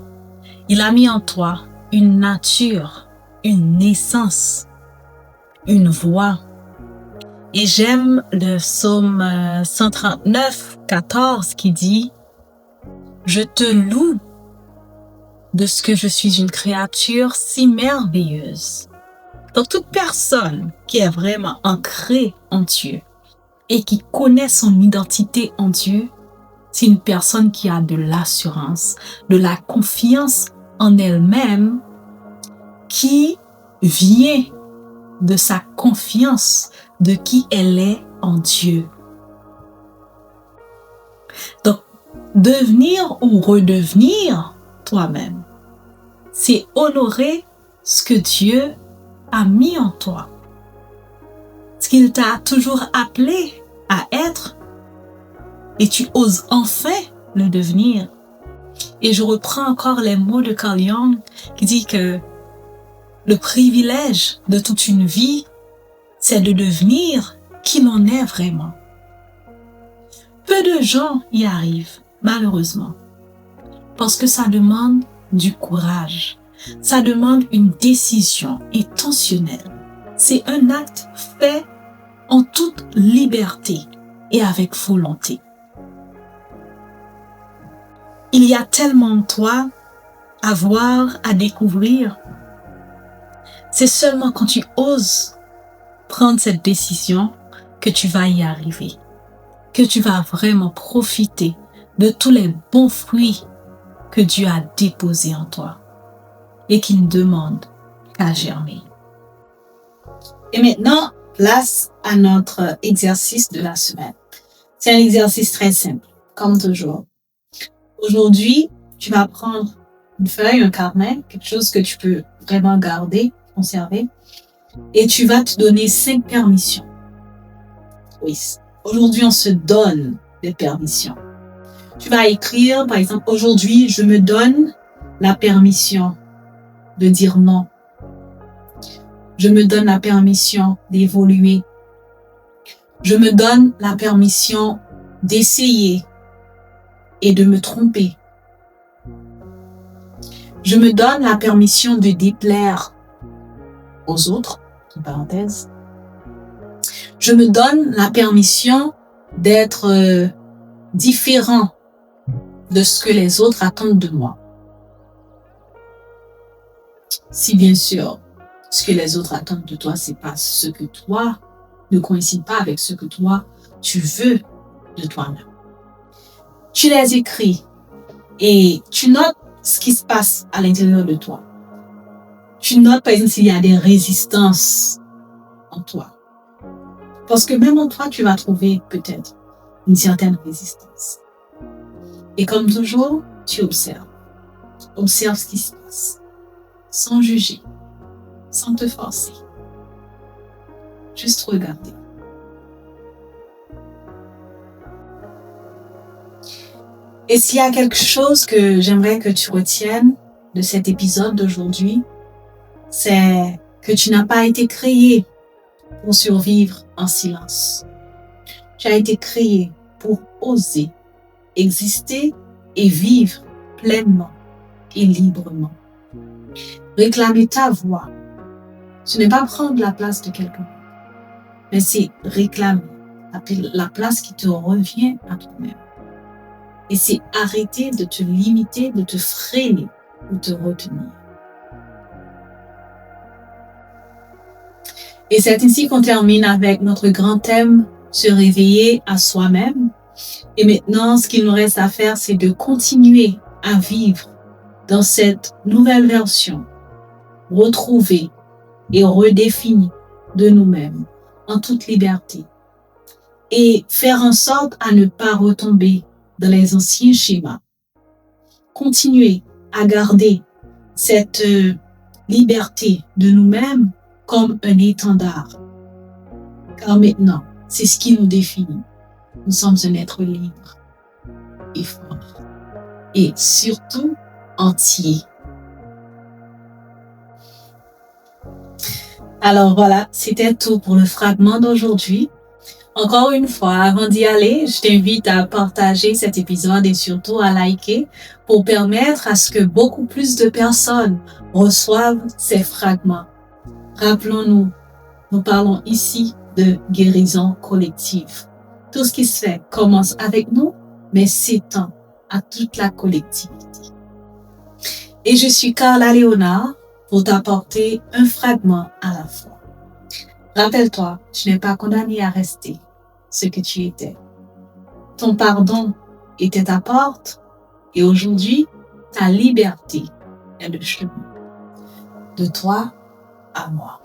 Il a mis en toi une nature, une naissance, une voix. Et j'aime le psaume 139, 14 qui dit « Je te loue de ce que je suis une créature si merveilleuse. » Donc toute personne qui est vraiment ancrée en Dieu et qui connaît son identité en Dieu, c'est une personne qui a de l'assurance, de la confiance en elle-même qui vient de sa confiance de qui elle est en Dieu. Donc, devenir ou redevenir toi-même, c'est honorer ce que Dieu a mis en toi, ce qu'il t'a toujours appelé à être, et tu oses enfin le devenir. Et je reprends encore les mots de Carl Jung qui dit que le privilège de toute une vie, c'est de devenir qui l'on est vraiment. Peu de gens y arrivent, malheureusement, parce que ça demande du courage, ça demande une décision intentionnelle. C'est un acte fait en toute liberté et avec volonté. Il y a tellement de toi à voir, à découvrir. C'est seulement quand tu oses prendre cette décision que tu vas y arriver, que tu vas vraiment profiter de tous les bons fruits que Dieu a déposés en toi et qui ne demandent qu'à germer. Et maintenant, place à notre exercice de la semaine. C'est un exercice très simple, comme toujours. Aujourd'hui, tu vas prendre une feuille, un carnet, quelque chose que tu peux vraiment garder, conserver, et tu vas te donner 5 permissions. Oui, aujourd'hui, on se donne des permissions. Tu vas écrire, par exemple, aujourd'hui, je me donne la permission de dire non. Je me donne la permission d'évoluer. Je me donne la permission d'essayer et de me tromper. Je me donne la permission de déplaire aux autres, entre parenthèses. Je me donne la permission d'être différent de ce que les autres attendent de moi. Si bien sûr, ce que les autres attendent de toi, c'est pas ce que toi ne coïncide pas avec ce que toi tu veux de toi-même. Tu les écris et tu notes ce qui se passe à l'intérieur de toi. Tu notes par exemple s'il y a des résistances en toi. Parce que même en toi, tu vas trouver peut-être une certaine résistance. Et comme toujours, tu observes. Observe ce qui se passe. Sans juger. Sans te forcer. Juste regarder. Et s'il y a quelque chose que j'aimerais que tu retiennes de cet épisode d'aujourd'hui, c'est que tu n'as pas été créé pour survivre en silence. Tu as été créé pour oser, exister et vivre pleinement et librement. Réclamer ta voix, ce n'est pas prendre la place de quelqu'un, mais c'est réclamer la place qui te revient à toi-même. Et c'est arrêter de te limiter, de te freiner ou te retenir. Et c'est ainsi qu'on termine avec notre grand thème, se réveiller à soi-même. Et maintenant, ce qu'il nous reste à faire, c'est de continuer à vivre dans cette nouvelle version, retrouvée et redéfinie de nous-mêmes en toute liberté. Et faire en sorte à ne pas retomber dans les anciens schémas. Continuer à garder cette liberté de nous-mêmes comme un étendard. Car maintenant, c'est ce qui nous définit. Nous sommes un être libre et fort. Et surtout, entier. Alors voilà, c'était tout pour le fragment d'aujourd'hui. Encore une fois, avant d'y aller, je t'invite à partager cet épisode et surtout à liker pour permettre à ce que beaucoup plus de personnes reçoivent ces fragments. Rappelons-nous, nous parlons ici de guérison collective. Tout ce qui se fait commence avec nous, mais s'étend à toute la collectivité. Et je suis Carla Léonard pour t'apporter un fragment à la fois. Rappelle-toi, tu n'es pas condamné à rester ce que tu étais. Ton pardon était ta porte et aujourd'hui, ta liberté est le chemin. De toi à moi.